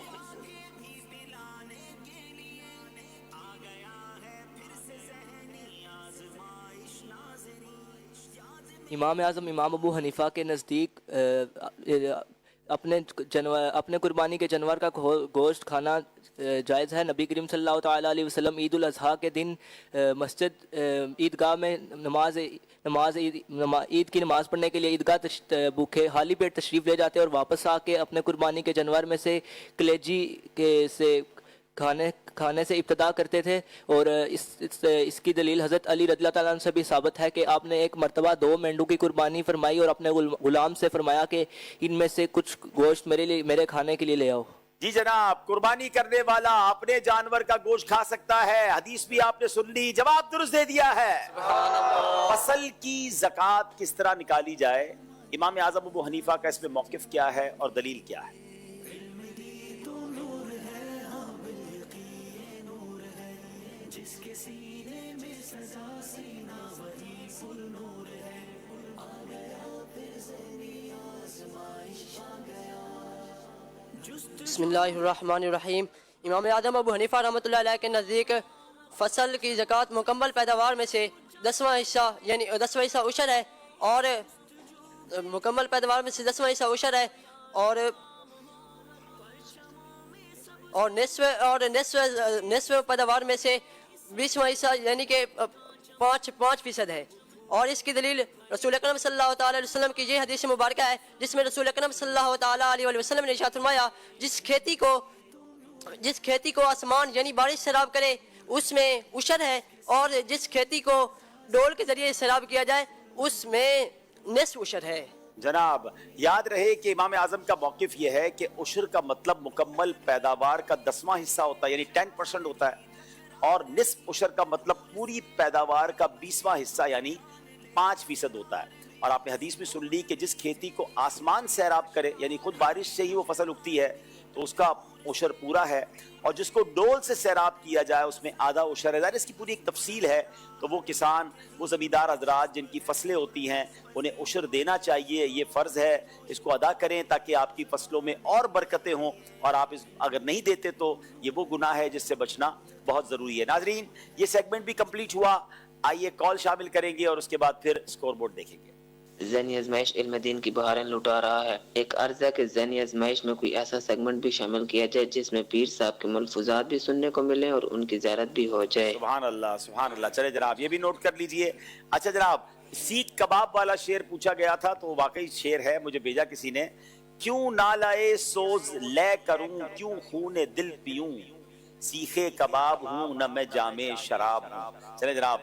इमाम आज़म इमाम अबू हनीफ़ा के नज़दीक अपने कुर्बानी के जानवर का गोश्त खाना जायज़ है। नबी करीम सल्लल्लाहु ताला अलैहि वसल्लम ईद उल अज़हा के दिन मस्जिद ईदगाह में ईद की नमाज़ पढ़ने के लिए ईदगाह भूखे खाली पेट तशरीफ़ ले जाते और वापस आके अपने कुर्बानी के जानवर में से कलेजी से खाने से इब्तिदा करते थे। और इसकी दलील हज़रत अली रज़ियल्लाहु ताला अन्हु से भी साबित है कि आपने एक मरतबा 2 मेंढू की कुर्बानी फरमाई और अपने गुलाम से फरमाया कि इनमें से कुछ गोश्त मेरे खाने के लिए ले आओ। जी जनाब, कुर्बानी करने वाला अपने जानवर का गोश्त खा सकता है। हदीस भी आपने सुन ली। जवाब दुरुस्त दे दिया है। फसल की ज़कात किस तरह निकाली जाए? इमाम आज़म अबू हनीफा का इसमें मौक़िफ़ क्या है और दलील क्या है? बिस्मिल्लाहिर्रहमानिर्रहीम। इमाम आदम अबू हनीफा रहमतुल्लाह अलैह के नज़दीक फसल की ज़कात मुकम्मल पैदावार में से 10वां हिस्सा यानी 10वां हिस्सा उशर है, और मुकम्मल पैदावार में से 10वां हिस्सा उशर है, और निस्व पैदावार में से 20वां हिस्सा यानी कि 5% है। और इसकी दलील रसूल अकरम सल्लल्लाहु अलैहि वसल्लम की ये हदीस मुबारक है जिसमें रसूल अकरम सल्लल्लाहु अलैहि वसल्लम ने इरशाद फरमाया, जिस खेती को आसमान यानी बारिश सैराब करे उसमें उशर है, और जिस खेती को डोल के जरिए सैराब किया जाए उसमें निस्फ उशर है। जनाब याद रहे कि इमाम आजम का मौक़िफ़ ये है कि उशर का मतलब मुकम्मल पैदावार का 10वां हिस्सा होता है यानी 10% होता है, और निस्फ उशर का मतलब पूरी पैदावार का 20वां हिस्सा यानी 5% होता है। और आपने हदीस में सुन ली कि जिस खेती को आसमान सैराब करे यानी खुद बारिश से ही वो फसल उगती है तो उसका उशर पूरा है, और जिसको डोल से सैराब किया जाए उसमें आधा उशर है। इसकी पूरी एक तफसील है, तो वो किसान, वो ज़मींदार हजरात जिनकी फसलें होती हैं उन्हें उशर देना चाहिए, ये फ़र्ज़ है, इसको अदा करें ताकि आपकी फसलों में और बरकतें हों, और आप अगर नहीं देते तो ये वो गुनाह है जिससे बचना बहुत ज़रूरी है। नाजरीन ये सेगमेंट भी कम्प्लीट हुआ, आइए कॉल शामिल करेंगे और उसके बाद फिर स्कोर बोर्ड देखेंगे। ज़हनी आजमाइश इल्म दीन की बहारें लुटा रहा है। एक अर्ज़ है कि ज़हनी आजमाइश में कोई ऐसा सेगमेंट भी शामिल किया जाए जिसमें पीर साहब के मलफूजात भी सुनने को मिले और उनकी ज़ियारत भी हो जाए। सुभान अल्लाह, सुभान अल्लाह। चले जनाब ये भी नोट कर लीजिए। अच्छा जनाब, सीख कबाब वाला शेर पूछा गया था, तो वाकई शेर है, मुझे भेजा किसी ने। क्यों ना लाए सोज ले करूं, क्यों खूने दिल पीऊं, सीखे कबाब हूं न मैं जामे शराब हूं। चले जनाब,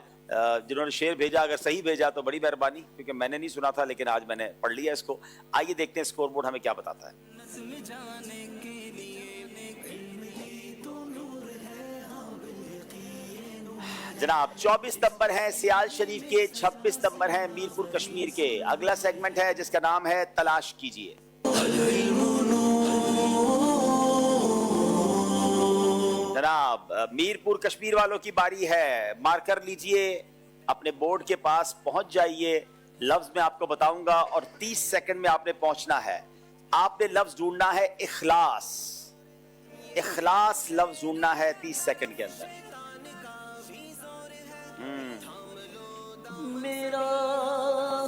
जिन्होंने शेर भेजा अगर सही भेजा तो बड़ी मेहरबानी, क्योंकि मैंने नहीं सुना था लेकिन आज मैंने पढ़ लिया इसको। आइए देखते हैं स्कोर बोर्ड हमें क्या बताता है। जनाब 24 नंबर है सियाल शरीफ के, 26 नंबर है मीरपुर कश्मीर के। अगला सेगमेंट है जिसका नाम है तलाश कीजिए। जनाब मीरपुर कश्मीर वालों की बारी है, मार्कर लीजिए, अपने बोर्ड के पास पहुंच जाइए। लफ्ज में आपको बताऊंगा और 30 सेकंड में आपने पहुंचना है। आपने लफ्ज ढूंढना है इखलास, इखलास लफ्ज ढूंढना है 30 सेकंड के अंदर। मेरा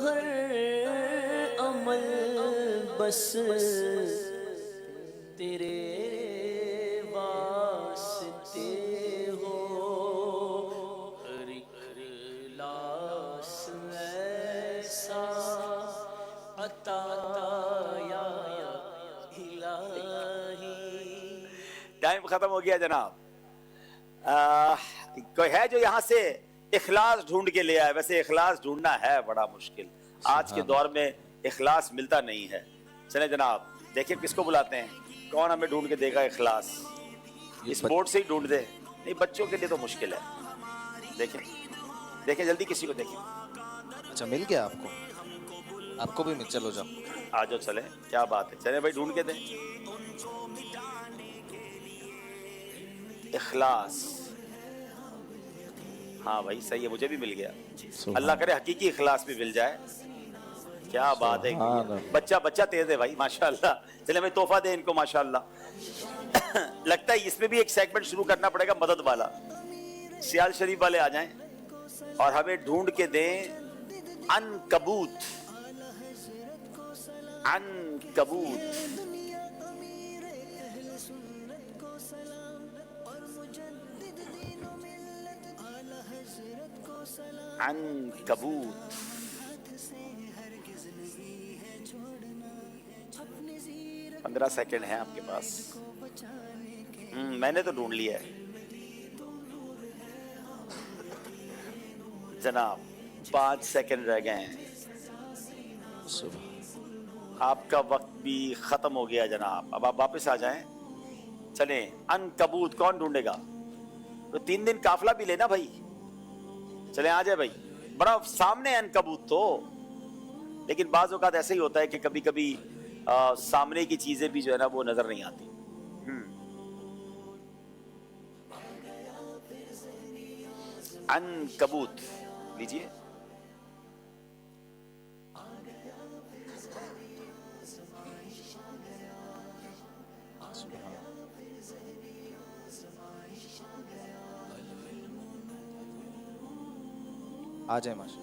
हर अमल बस तेरे वास्ते हो, हर इखलास ऐसा अता या इलाही। टाइम खत्म हो गया जनाब। कोई है जो यहाँ से इखलास ढूंढ के ले आए? वैसे इखलास ढूंढना है बड़ा मुश्किल, आज के दौर में इखलास मिलता नहीं है। चले जनाब देखिए किसको बुलाते हैं, कौन हमें ढूंढ के देगा इखलास। इस बोर्ड से ही ढूंढ दे, नहीं बच्चों के लिए तो मुश्किल है। देखें देखें जल्दी किसी को देखें। अच्छा मिल गया आपको, आपको भी मिल, चलो जाओ आ जाओ, चले क्या बात है, चले भाई ढूंढ के दें इखलास। हाँ भाई सही है, मुझे भी मिल गया। अल्लाह करे हकीकी इखलास भी मिल जाए, क्या बात है। बच्चा बच्चा तेज है भाई माशाल्लाह। चले भाई तोहफा दे इनको माशाल्लाह। लगता है इसमें भी एक सेगमेंट शुरू करना पड़ेगा मदद वाला। सियाल शरीफ वाले आ जाएं और हमें ढूंढ के दें अनकबूत, अनकबूत। अनकबूत 15 सेकंड है आपके पास। मैंने तो ढूंढ लिया है जनाब, 5 सेकंड रह गए हैं। आपका वक्त भी खत्म हो गया जनाब, अब आप वापस आ जाएं। चले अनकबूत कौन ढूंढेगा? तो 3 दिन काफला भी लेना भाई। चले आ जाए भाई, बड़ा सामने अनकबूत तो, लेकिन बाज़ औक़ात ऐसे ही होता है कि कभी कभी सामने की चीजें भी जो है ना वो नजर नहीं आती। अनकबूत लीजिए। आ जाए माशा।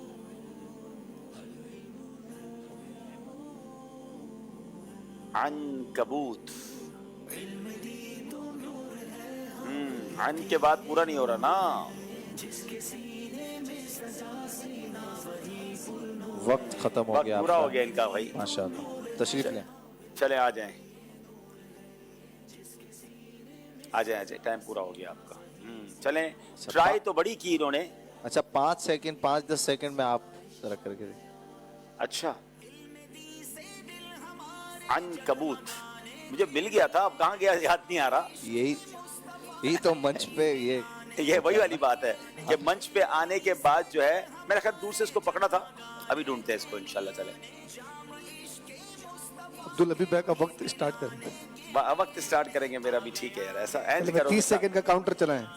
अनकबूत। अन के बाद पूरा नहीं हो रहा ना। वक्त खत्म हो वक्त गया पूरा आपका। हो गया इनका भाई। माशाअल्लाह, तशरीफ लें। चले आ जाएं, आ जाएं, आ जाएं, टाइम पूरा हो गया आपका। चलें, ट्राई तो बड़ी की इन्होंने। अच्छा 5 सेकंड 5-10 सेकंड में आप जरा करके दें। अच्छा, अनकबूत मुझे मिल गया था, अब कहाँ गया याद नहीं आ रहा। यही तो मंच पे ये वही वाली बात है कि मंच पे आने के बाद जो है, मेरा ख्याल दूर से इसको पकड़ा था, अभी ढूंढते हैं इसको इंशाल्लाह। चले अब्दुल हबीब भाई का वक्त स्टार्ट करें। वक्त स्टार्ट करेंगे मेरा भी, ठीक है यार, ऐसा एंड करो। 30 सेकंड का काउंटर चलाएं।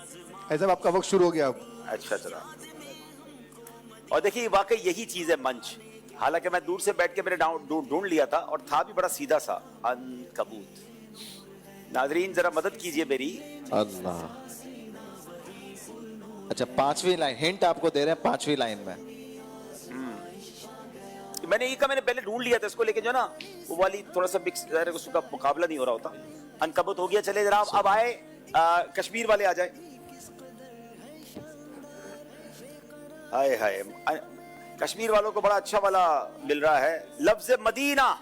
ऐसा आपका वक्त शुरू हो गया अब। अच्छा चला। और देखिए वाकई यही चीज है मंच। हालांकि मैं दूर से बैठ के मैंने ढूंढ लिया था और था भी बड़ा सीधा सा, अनकबूत। नाजरीन जरा मदद कीजिए मेरी। अल्लाह। अच्छा 5वीं लाइन, हिंट आपको दे रहे हैं 5वीं लाइन में। मैंने ये कहा, मैंने पहले ढूंढ लिया था इसको, लेकिन जो ना वो वाली थोड़ा सा मिक्स उसका मुकाबला नहीं हो रहा होता। अनकबूत हो गया। चले जरा अब आए कश्मीर वाले आ जाए। हाय हाय, कश्मीर वालों को बड़ा अच्छा वाला मिल रहा है, लफ्ज मदीना।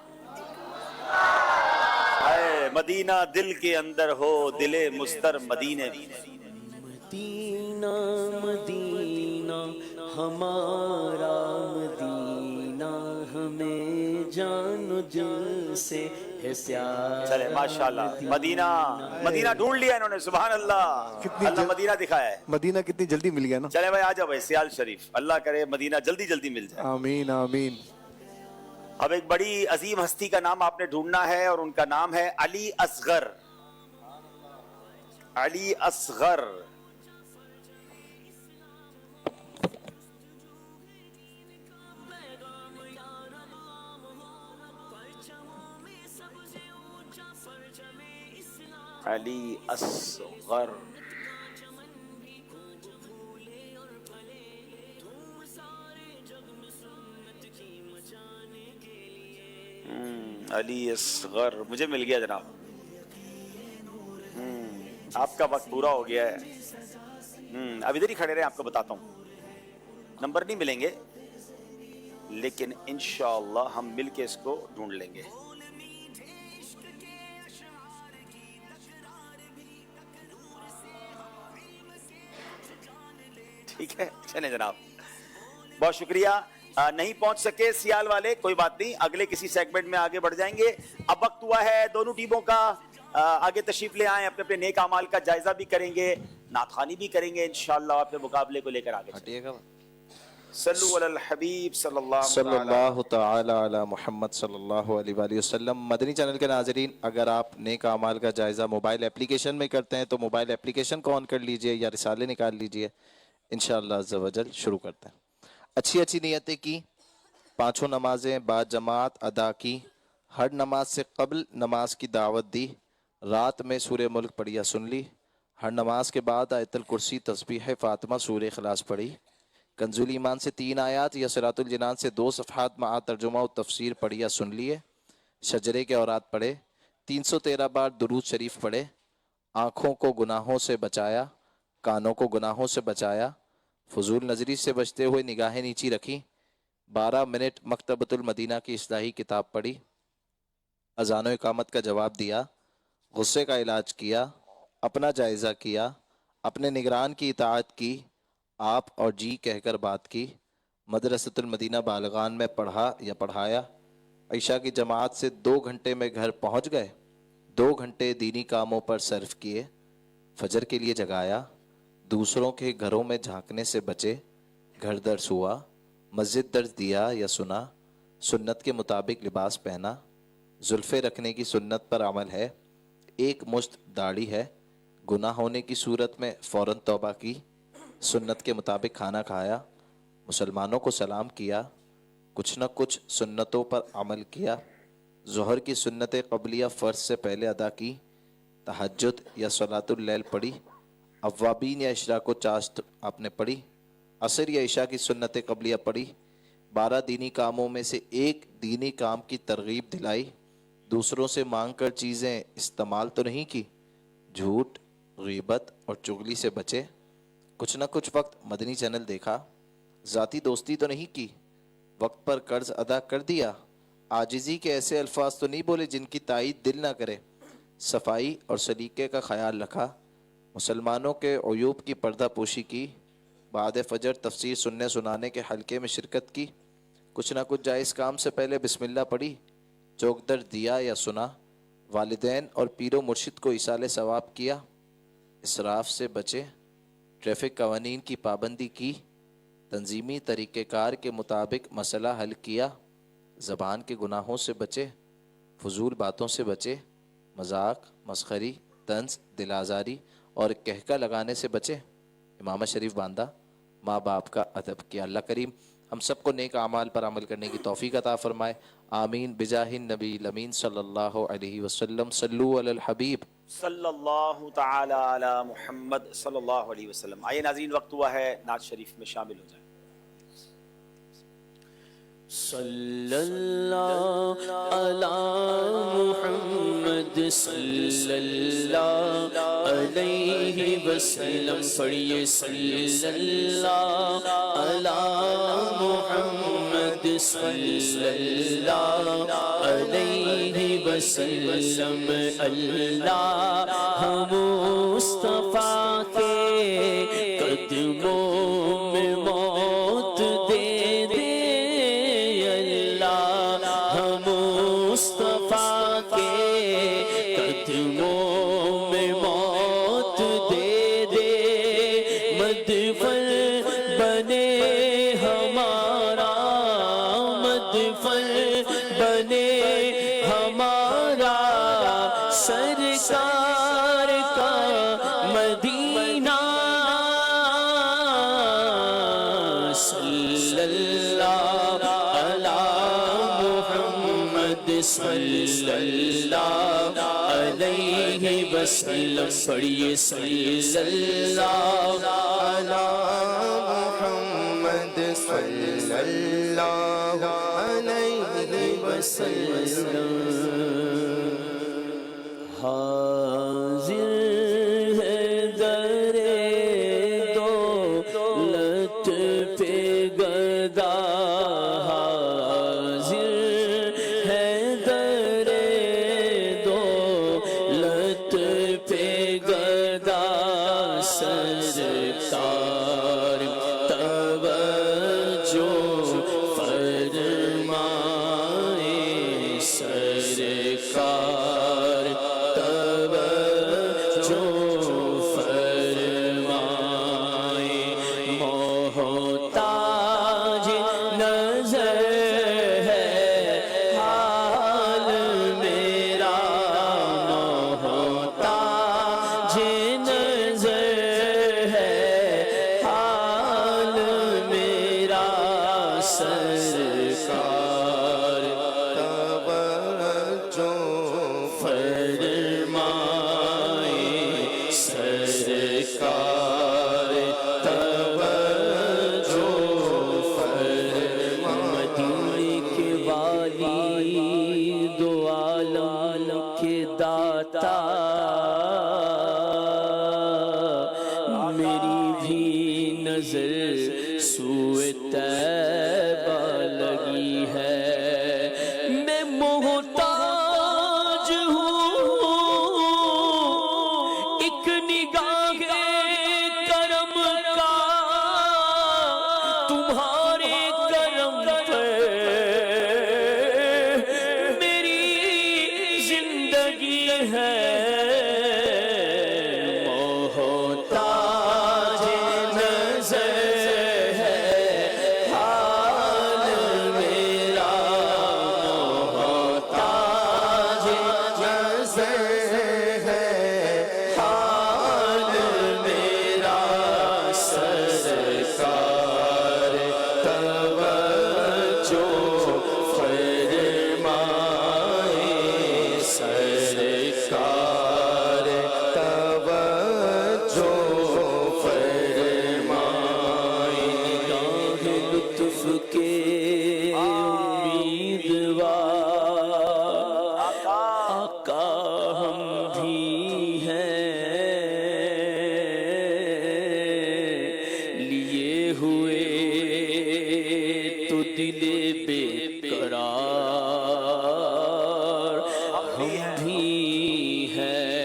हाय मदीना दिल के अंदर हो, दिले मुस्तर मदीने। मदीना मदीना हमारा मदीना, हमें जानो दिल से है प्यार। चले माशाल्लाह, मदीना मदीना ढूंढ लिया इन्होंने। सुभान अल्लाह, अल्लाह मदीना दिखाया है। मदीना कितनी जल्दी मिल गया ना। चले भाई आ जाओ भाई, सियाल शरीफ। अल्लाह करे मदीना जल्दी जल्दी मिल जाए। आमीन आमीन। अब एक बड़ी अजीम हस्ती का नाम आपने ढूंढना है और उनका नाम है अली असगर। अली असगर। अली असगर। अली असगर मुझे मिल गया जनाब। आपका वक्त पूरा हो गया है। अब इधर ही खड़े रहे, आपको बताता हूँ। नंबर नहीं मिलेंगे लेकिन इंशाअल्लाह हम मिलके इसको ढूंढ लेंगे। ठीक है, चले जनाब, बहुत शुक्रिया। नहीं पहुंच सके सियाल वाले, कोई बात नहीं, अगले किसी सेगमेंट में आगे बढ़ जाएंगे। अब वक्त हुआ है दोनों टीमों का, आगे तशरीफ ले आए, अपने अपने नेक अमाल का जायजा भी करेंगे, नाथखानी भी करेंगे इंशाअल्लाह, अपने मुकाबले को लेकर आगे हटिएगा। सल्लु अलल हबीब सल्लल्लाहु तआला अला मुहम्मद सल्लल्लाहु अलैहि वसल्लम। मदनी चैनल के नाजरीन, अगर आप नेक अमाल का जायजा मोबाइल एप्लीकेशन में करते हैं तो मोबाइल एप्लीकेशन को ऑन कर लीजिए या रिसाले निकाल लीजिए। इंशाअल्लाह अज़्ज़ा वजल शुरू करते हैं। अच्छी अच्छी नियतें की, 5 नमाजें बाद जमात अदा की, हर नमाज से कबल नमाज की दावत दी, रात में सूरह मुल्क पढ़ी या सुन ली, हर नमाज के बाद आयतुल कुर्सी तस्बीह फातिमा सूरह इखलास पढ़ी, कंजुल ईमान से 3 आयात या सिरातुल जिनान से 2 सफ़हात मा तर्जुमा और तफसीर पढ़ी या सुन लिए, शजरे के औरात पढ़े, 313 बार दुरूद शरीफ पढ़े, आँखों को गुनाहों से बचाया, कानों को गुनाहों से बचाया, फजूल नजरी से बचते हुए निगाहें नीची रखी, 12 मिनट मकतबतुल मदीना की इस्लाही किताब पढ़ी, अज़ान इकामत का जवाब दिया, गुस्से का इलाज किया, अपना जायज़ा किया, अपने निगरान की इताअत की, आप और जी कहकर बात की, मदरसतुल मदीना बालगान में पढ़ा या पढ़ाया, ईशा की जमात से 2 घंटे में घर पहुंच गए, 2 घंटे दीनी कामों पर सर्फ किए, फजर के लिए जगाया, दूसरों के घरों में झांकने से बचे, घर दर्स हुआ, मस्जिद दर्स दिया या सुना, सुन्नत के मुताबिक लिबास पहना, जुल्फ़े रखने की सुन्नत पर अमल है, एक मुश्त दाढ़ी है, गुनाह होने की सूरत में फ़ौरन तौबा की, सुन्नत के मुताबिक खाना खाया, मुसलमानों को सलाम किया, कुछ न कुछ सुन्नतों पर अमल किया, ज़ोहर की सुन्नत क़ब्लिया फ़र्ज से पहले अदा की, तहज्जुद या सलातुल लैल पढ़ी, अव्वाबीन या इशराक़ो चाश्त आपने पढ़ी, असर या इशा की सुन्नत कबलिया पढ़ी, 12 दीनी कामों में से एक दीनी काम की तरगीब दिलाई, दूसरों से मांग कर चीज़ें इस्तेमाल तो नहीं की, झूठ, ग़ीबत और चुगली से बचे, कुछ न कुछ वक्त मदनी चैनल देखा, ज़ाती दोस्ती तो नहीं की, वक्त पर कर्ज अदा कर दिया, आजिज़ी के ऐसे अल्फाज तो नहीं बोले जिनकी तायीद दिल ना करे, सफाई और सलीके का ख्याल रखा, मुसलमानों के अयूब की पर्दा पोशी की, बाद फजर तफसीर सुनने सुनाने के हलके में शिरकत की, कुछ ना कुछ जायज़ काम से पहले बिस्मिल्लाह पढ़ी, चौकदर दिया या सुना, वालिदैन और पीरो मुर्शिद को इसाले सवाब किया, इसराफ से बचे, ट्रैफिक कवानीन की पाबंदी की, तंजीमी तरीक़ेकार के मुताबिक मसला हल किया, ज़बान के गुनाहों से बचे, फजूल बातों से बचे, मजाक, मस्खरी, तंज, दिलाजारी और कहका लगाने से बचे, इमाम शरीफ बांधा, माँ बाप का अदब किया। अल्लाह करीम हम सबको नेक आमाल पर अमल करने की तौफीक अता फरमाए। आमीन बिजाहिन नबी अमीन सल्लल्लाहु अलैहि वसल्लम। सल्लु अलल हबीब सल्लल्लाहु ताला अला मुहम्मद सल्लल्लाहु अलैहि वसल्लम। आइए नाज़रीन, वक्त हुआ है नात शरीफ में शामिल हो जाए। सल्लल्लाहु अला मुहम्मद सल्लल्लाहु अलैहि वसल्लम। पढ़िए सल्लल्लाहु अला मुहम्मद सल्लल्लाहु अलैहि वसल्लम। अल्लाह मुस्तफा के कदमों में मौत दे दे, मुस्तफा के कदमों में मौत दे दे, मदफन बने हमारा, मदफन बने हमारा, सरकार का मदीना। सल्लल्लाहु अला मुहम्मद सल्लल्लाहु अलैहि वसल्लम। पढ़िए सल्लल्लाहु अला मुहम्मद सल्लल्लाहु अलैहि वसल्लम। हाजिर है दरे दौलत पे गदा, सरकार तवज्जो फरमाए, सरकार तवज्जो फरमाए। मोहताज नजर है हाल मेरा, मोहताज सरकार तवज्जो फरमाए, सरकार तवज्जो फरमाए। मदीने के वाली दो आलम के दाता, मेरी भी नजर सूए तैबा लगी है, मैं मोहताज हूँ एक निगाह करम का, तुम्हारे करम पे मेरी जिंदगी है। मोहताज नजर है हाल मेरा, मोहताज नजर है हाल मेरा, सरकार لطف کے امیدوار آقا ہم بھی ہیں، لیے ہوئے تو دل بے قرار ہم بھی ہیں،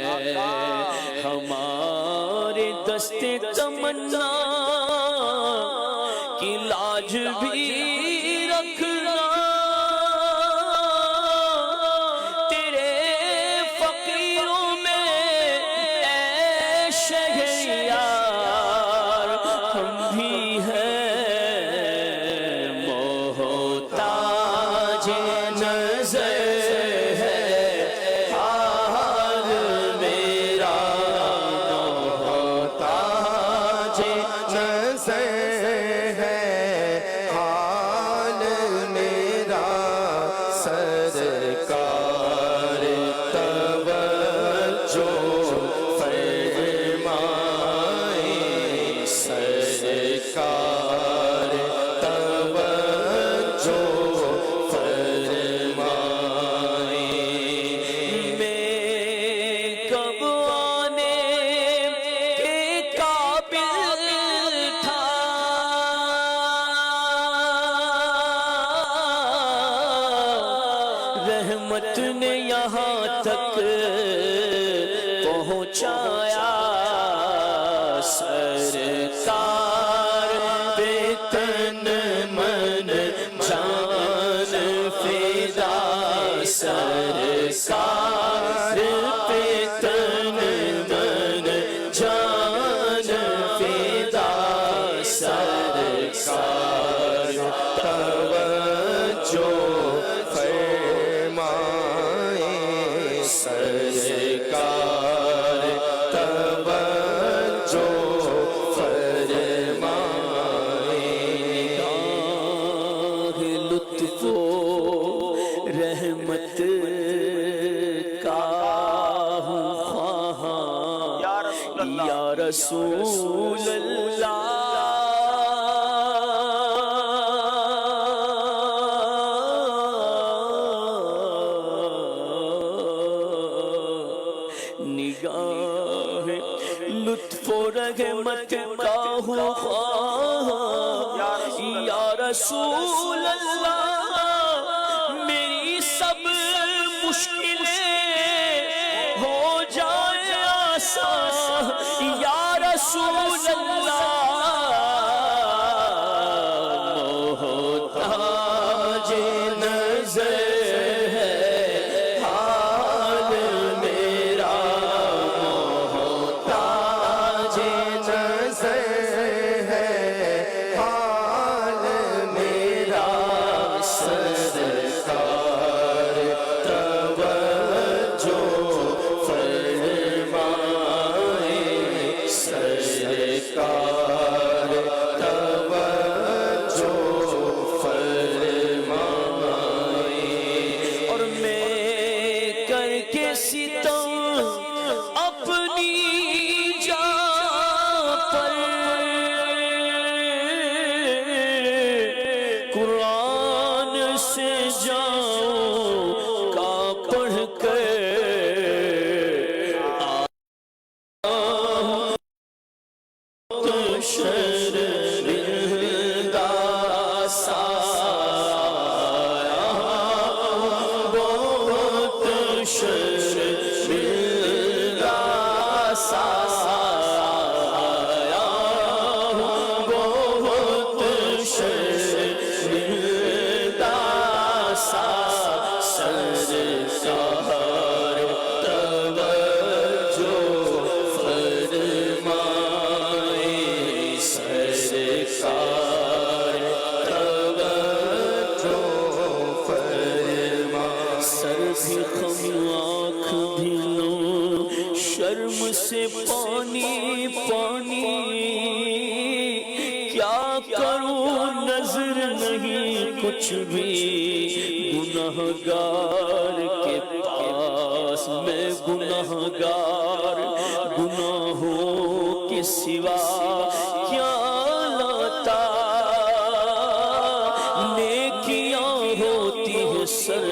ہمارے دستے تمنا کی لاج بھی رکھنا، تیرے فقیروں میں اے شہریار ہم بھی ہیں، محتاج نظر ہے حال میرا، محتاج نظر ہے حال میرا، سرکار توجہ فرمائیں، سرکار توجہ فرمائیں، میں کب آنے کے قابل تھا، رحمت نے یہاں تک پہنچایا، سرکار پہ تن من جان فدا، سرکار پہ تن من جان فدا، سرکار توجہ فرمائیں، سرکار توجہ فرمائیں، نگاہ لطف و رحمت کا ہوں خواہاں یا رسول اللہ، نگاہ لطف و رحمت کا ہوں خواہاں یا رسول اللہ، میری سب مشکلیں ہو جائے آسان یا رسول اللہ، محتاج نظر ہے حال میرا، محتاج نظر ہے حال میرا، سرکار توجہ فرمائیں، سرکار توجہ فرمائیں، اور میں کر کے ستم اپنی جان پر، قرآن سے جاؤں کا پڑھ کر شرمندہ سایہ، بہت شرمندہ سایہ، بہت شرمندہ سایہ، سرکار توجہ فرمائیں، سرکار توجہ فرمائیں، سر بھی خم آنکھ بھی نو، شرم سے پانی پانی، کیا کروں نظر نہیں کچھ بھی، گناہگار کے پاس میں گناہگار، گناہوں کے سوا کیا لاتا،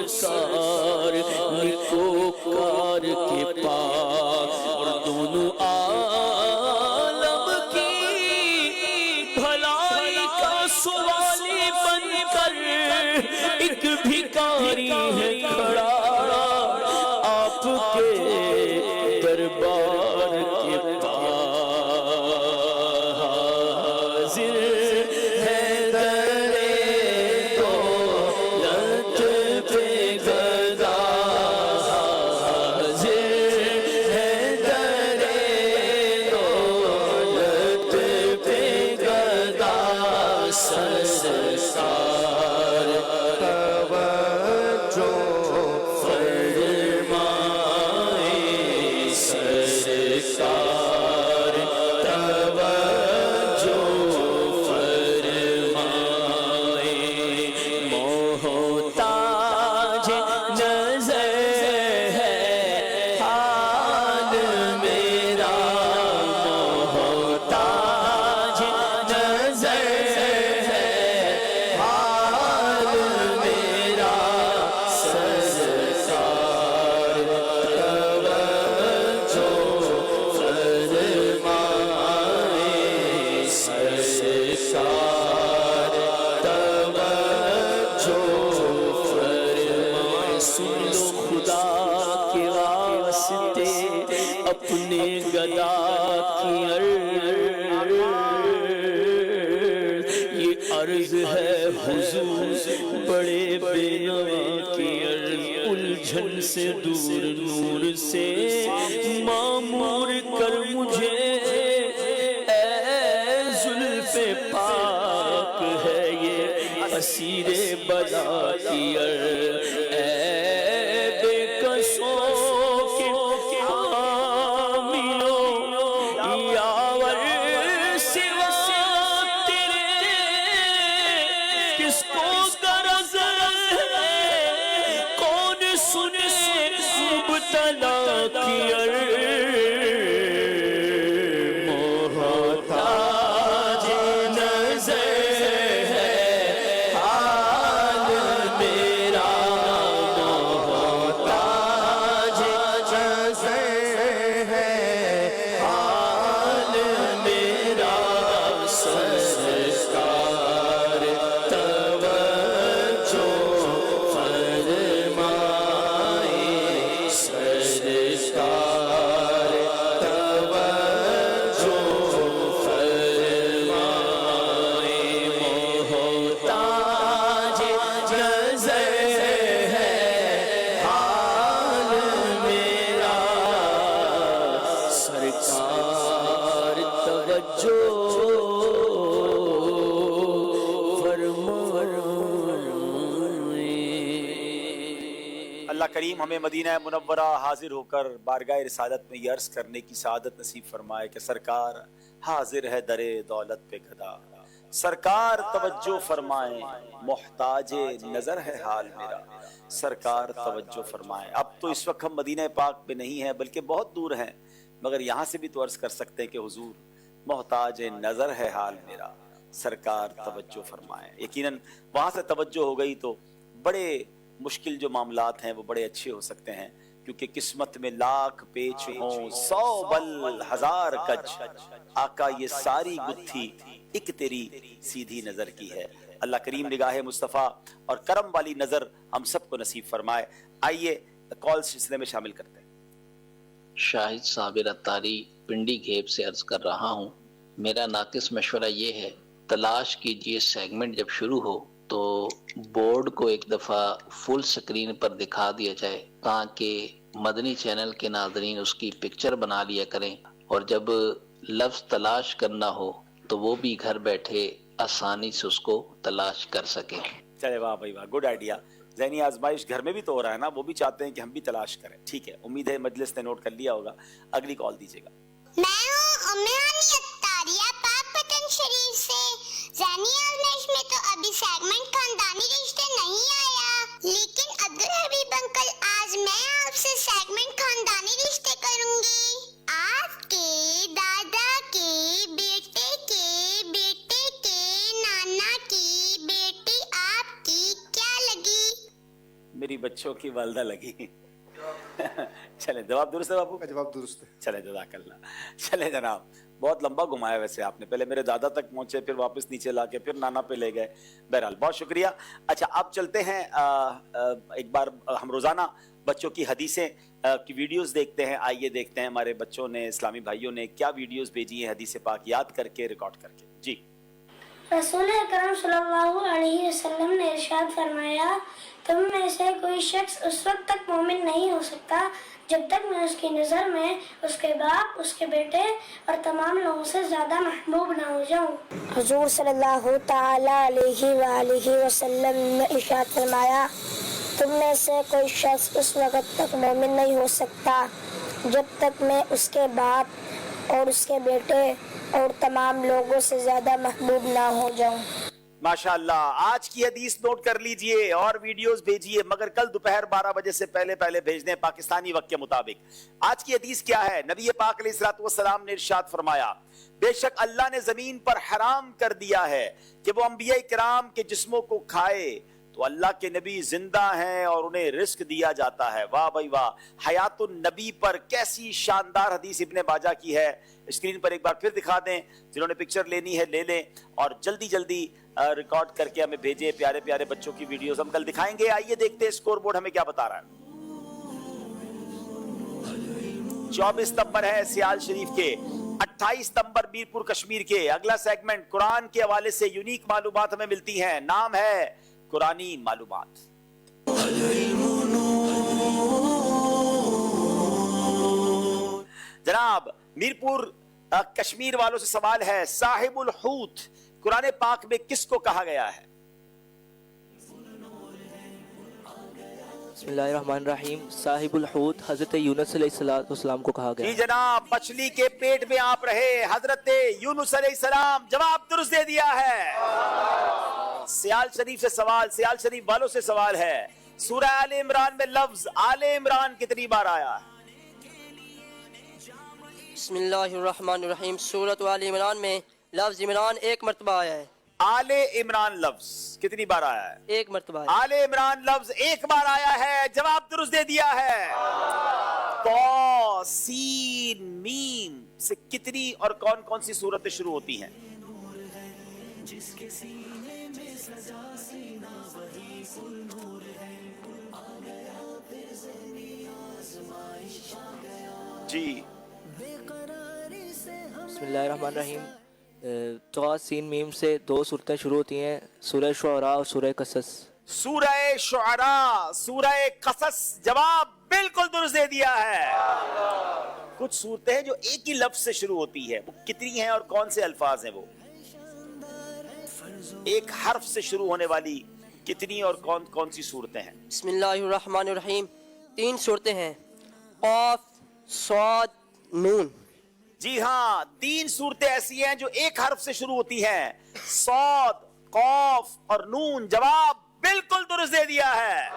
سرکار نیکوکار کے پاس اور دونوں عالم کی بھلائی کا سوالی بن کر ایک بھکاری ہے کھڑا آپ کے دربار کے پاس حاضر ہے در دولت پہ گدا حاضر ہے در دولت پہ گدا سرکار توجہ فرمائے سرکار توجہ فرمائے محتاج نظر ہے حال میرا محتاج نظر ہے حال میرا سرکار توجہ فرمائے سرکار توجہ فرمائے سن لو خدا کے واسطے اپنے گدا کی یہ عرض ہے حضور بڑے بے نوا کی عرض الجھن سے دور نور سے معمور کر مجھے اے زلف پاک ہے یہ اسیر بلا کی عرض اے بے کسوں کے حاملوں یاور سوا تیرے کس کو غرض ہے کون سنے مبتلا کی عرض محتاج نظر ہے حال میرا محتاج نظر ہے حال میرا سرکار توجہ فرمائے سرکار توجہ فرمائے محتاج نظر ہے حال میرا سرکار توجہ فرمائے اللہ کریم ہمیں مدینہ منورہ حاضر ہو کر بارگاہ رسالت میں یہ عرض کرنے کی سعادت نصیب فرمائے کہ سرکار حاضر ہے در دولت پہ گدا سرکار توجہ فرمائیں محتاج نظر ہے حال میرا سرکار توجہ فرمائیں اب تو اس وقت ہم مدینہ پاک پہ نہیں ہیں بلکہ بہت دور ہیں مگر یہاں سے بھی تو عرض کر سکتے ہیں کہ حضور محتاج نظر ہے حال میرا سرکار توجہ فرمائیں یقیناً وہاں سے توجہ ہو گئی تو بڑے مشکل جو معاملات ہیں وہ بڑے اچھے ہو سکتے ہیں کیونکہ قسمت میں لاکھ پیچ ہوں 100 بل 1000 کج آقا یہ ساری گتھی ایک تیری سیدھی نظر کی ہے اللہ کریم نگاہ مصطفیٰ اور کرم والی نظر ہم سب کو نصیب فرمائے آئیے کال سلسلے میں شامل کرتے ہیں شاہد صابر اتاری پنڈی گھیب سے عرض کر رہا ہوں میرا ناقص مشورہ یہ ہے تلاش کیجئے سیگمنٹ جب شروع ہو تو بورڈ کو ایک دفعہ فل سکرین پر دکھا دیا جائے تاکہ مدنی چینل کے ناظرین اس کی پکچر بنا لیا کریں اور جب لفظ تلاش کرنا ہو تو وہ بھی گھر بیٹھے آسانی سے اس کو تلاش کر سکیں. چلے واہ بھائی واہ، گڈ آئیڈیا. ذہنی آزمائش گھر میں بھی تو ہو رہا ہے نا، وہ بھی چاہتے ہیں کہ ہم بھی تلاش کریں. ٹھیک ہے، امید ہے مجلس نے نوٹ کر لیا ہوگا. اگلی کال دیجیے گا. میں ہوں امیانی اتاریہ پاک پٹن شریف سے. ذہنی آزمائش میں تو ابھی سیگمنٹ خاندانی رشتے نہیں آیا، لیکن عبدالحبیب انکل آج میں آپ سے سیگمنٹ خاندانی رشتے کروں گی. آپ کے دادا کے بیٹے کے بیٹے کے نانا کی بیٹی آپ کی کیا لگی؟ میری भी बच्चों की वालदा लगी। चले, जवाब दुरुस्त है बाबू? जवाब दुरुस्त है। चले, जज़ाकल्लाह। चले जनाब, बहुत लंबा घुमाया वैसे आपने, पहले मेरे दादा तक पहुंचे, फिर वापस नीचे लाके फिर नाना पे ले गए। बहरहाल बहुत शुक्रिया। अच्छा, अब चलते हैं एक बार हम रोजाना बच्चों की हदीसें की वीडियोस देखते हैं। आइए देखते हैं हमारे बच्चों ने, इस्लामी भाइयों ने क्या वीडियोस भेजी हैं हदीस पाक याद करके, रिकॉर्ड करके। जी। रसूल अकरम सल्लल्लाहु अलैहि वसल्लम ने इरशाद फरमाया, तुम में से कोई शख्स उस वक्त तक मोमिन नहीं हो सकता जब तक मैं उसकी नज़र में उसके बाप, उसके बेटे और तमाम लोगों से ज़्यादा महबूब ना हो जाऊं। हुजूर सल्लल्लाहु ताला अलैहि वसल्लम ने इरशाद फरमाया, तुम में से कोई शख्स उस वक्त तक मोमिन नहीं हो सकता जब तक मैं उसके बाप और उसके बेटे और तमाम लोगों से ज्यादा महबूब ना हो जाऊं। माशाअल्लाह, आज की हदीस नोट कर लीजिए और वीडियोस भेजिए, मगर कल दोपहर 12 बजे से पहले भेज दें पाकिस्तानी वक्त के मुताबिक। आज की हदीस क्या है? नबी पाक अलैहिस्सलाम ने इरशाद फरमाया, बेशक अल्लाह ने जमीन पर हराम कर दिया है कि वो अंबिया किराम के जिस्मों को खाए, तो अल्लाह के नबी जिंदा हैं और उन्हें रिस्क दिया जाता है। वाह भाई वाह, हयातुन नबी पर कैसी शानदार हदीस इब्ने बाजा की है। स्क्रीन पर एक बार फिर दिखा दें, जिन्होंने पिक्चर लेनी है ले लें और जल्दी जल्दी रिकॉर्ड करके हमें भेजें। प्यारे प्यारे बच्चों की वीडियोस हम कल दिखाएंगे। आइए देखते हैं स्कोर बोर्ड हमें क्या बता रहा है। 24 नंबर है सियाल शरीफ के, 28 नंबर मीरपुर कश्मीर के। अगला सेगमेंट कुरान के हवाले से यूनिक मालूमात हमें मिलती हैं, नाम है कुरानी मालूमात। जनाब, मीरपुर कश्मीर वालों से सवाल है, साहिबुल हूत कुरान पाक में किसको कहा गया है? बिस्मिल्लाहिर्रहमानिर्रहीम, साहिबुल हूत हजरत यूनुस अलैहिस्सलाम को कहा गया। जी जनाब, मछली के पेट में आप रहे हजरत यूनुस अलैहिस्सलाम, जवाब दुरुस्त दे दिया है। सियाल शरीफ से सवाल, सियाल शरीफ वालों से सवाल है, सूरह आले इमरान में लफ्ज आले इमरान कितनी बार आया है? बिस्मिल्लाहिर्रहमानिर्रहीम, सूरत आले इमरान में लफ्ज इमरान एक मरतबा आया है। आले इमरान लफ्ज कितनी बार आया है? एक मरतबा। आले इमरान लफ्ज एक बार आया है, जवाब दुरुस्त दे दिया है। तो सीन मीम से कितनी और कौन कौन सी सूरतें शुरू होती हैं? जी। बिस्मिल्लाहिर्रहमानिर्रहीम, तो सीन मीम से दो सूरतें शुरू होती हैं, सूरह शुअरा और सूरह कसस। सूरह शुअरा, सूरह कसस, जवाब बिल्कुल दुरुस्त दे दिया है। कुछ सूरतें हैं जो एक ही लफ्ज से शुरू होती है, वो कितनी हैं और कौन से अल्फाज हैं? वो एक हर्फ से शुरू होने वाली कितनी और कौन कौन सी सूरतें हैं? बिस्मिल्लाहिर्रहमानिर्रहीम, 3 सूरतें हैं, क़ाफ, स्वाद, नून। जी हाँ, 3 सूरतें ऐसी हैं जो एक हर्फ से शुरू होती हैं, सौद, कौफ और नून। जवाब बिल्कुल दुरुस्त दे दिया है।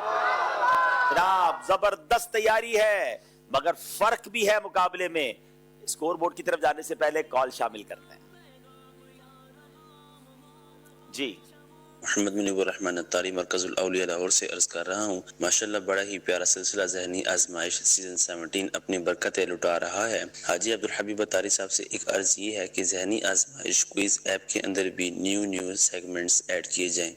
जनाब, जबरदस्त तैयारी है, मगर फर्क भी है मुकाबले में। स्कोर बोर्ड की तरफ जाने से पहले कॉल शामिल करते हैं। जी। मोहम्मद मुनीबुर रहमान अत्तारी मरकजुल औलिया लाहौर से अर्ज कर रहा हूँ। माशाल्लाह बड़ा ही प्यारा सिलसिला ज़हनी आजमाइश सीजन 17 अपनी बरकतें लुटा रहा है। हाजी अब्दुल हबीब अत्तारी साहब से एक अर्ज ये है कि ज़हनी आजमाइश क्विज ऐप के अंदर भी न्यू सेगमेंट्स ऐड किए जाएं।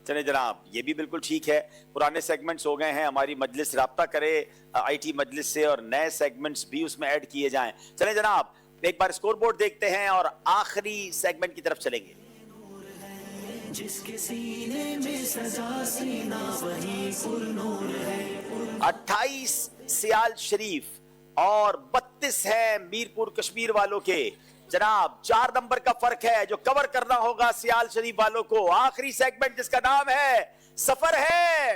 चले जनाब, ये भी बिल्कुल ठीक है। पुराने सेगमेंट्स हो गए हैं, हमारी मजलिस राब्ता करे IT मजलिस से और नए सेगमेंट्स भी उसमें ऐड किए जाएं। चले जनाब, एक बार स्कोर बोर्ड देखते हैं और आखिरी सेगमेंट की तरफ चलेंगे। जिसके सीने में सजा सीना वही पुरनूर है। 28 सियाल शरीफ और 32 है मीरपुर कश्मीर वालों के। जनाब, 4 नंबर का फर्क है जो कवर करना होगा सियाल शरीफ वालों को। आखिरी सेगमेंट जिसका नाम है सफर है।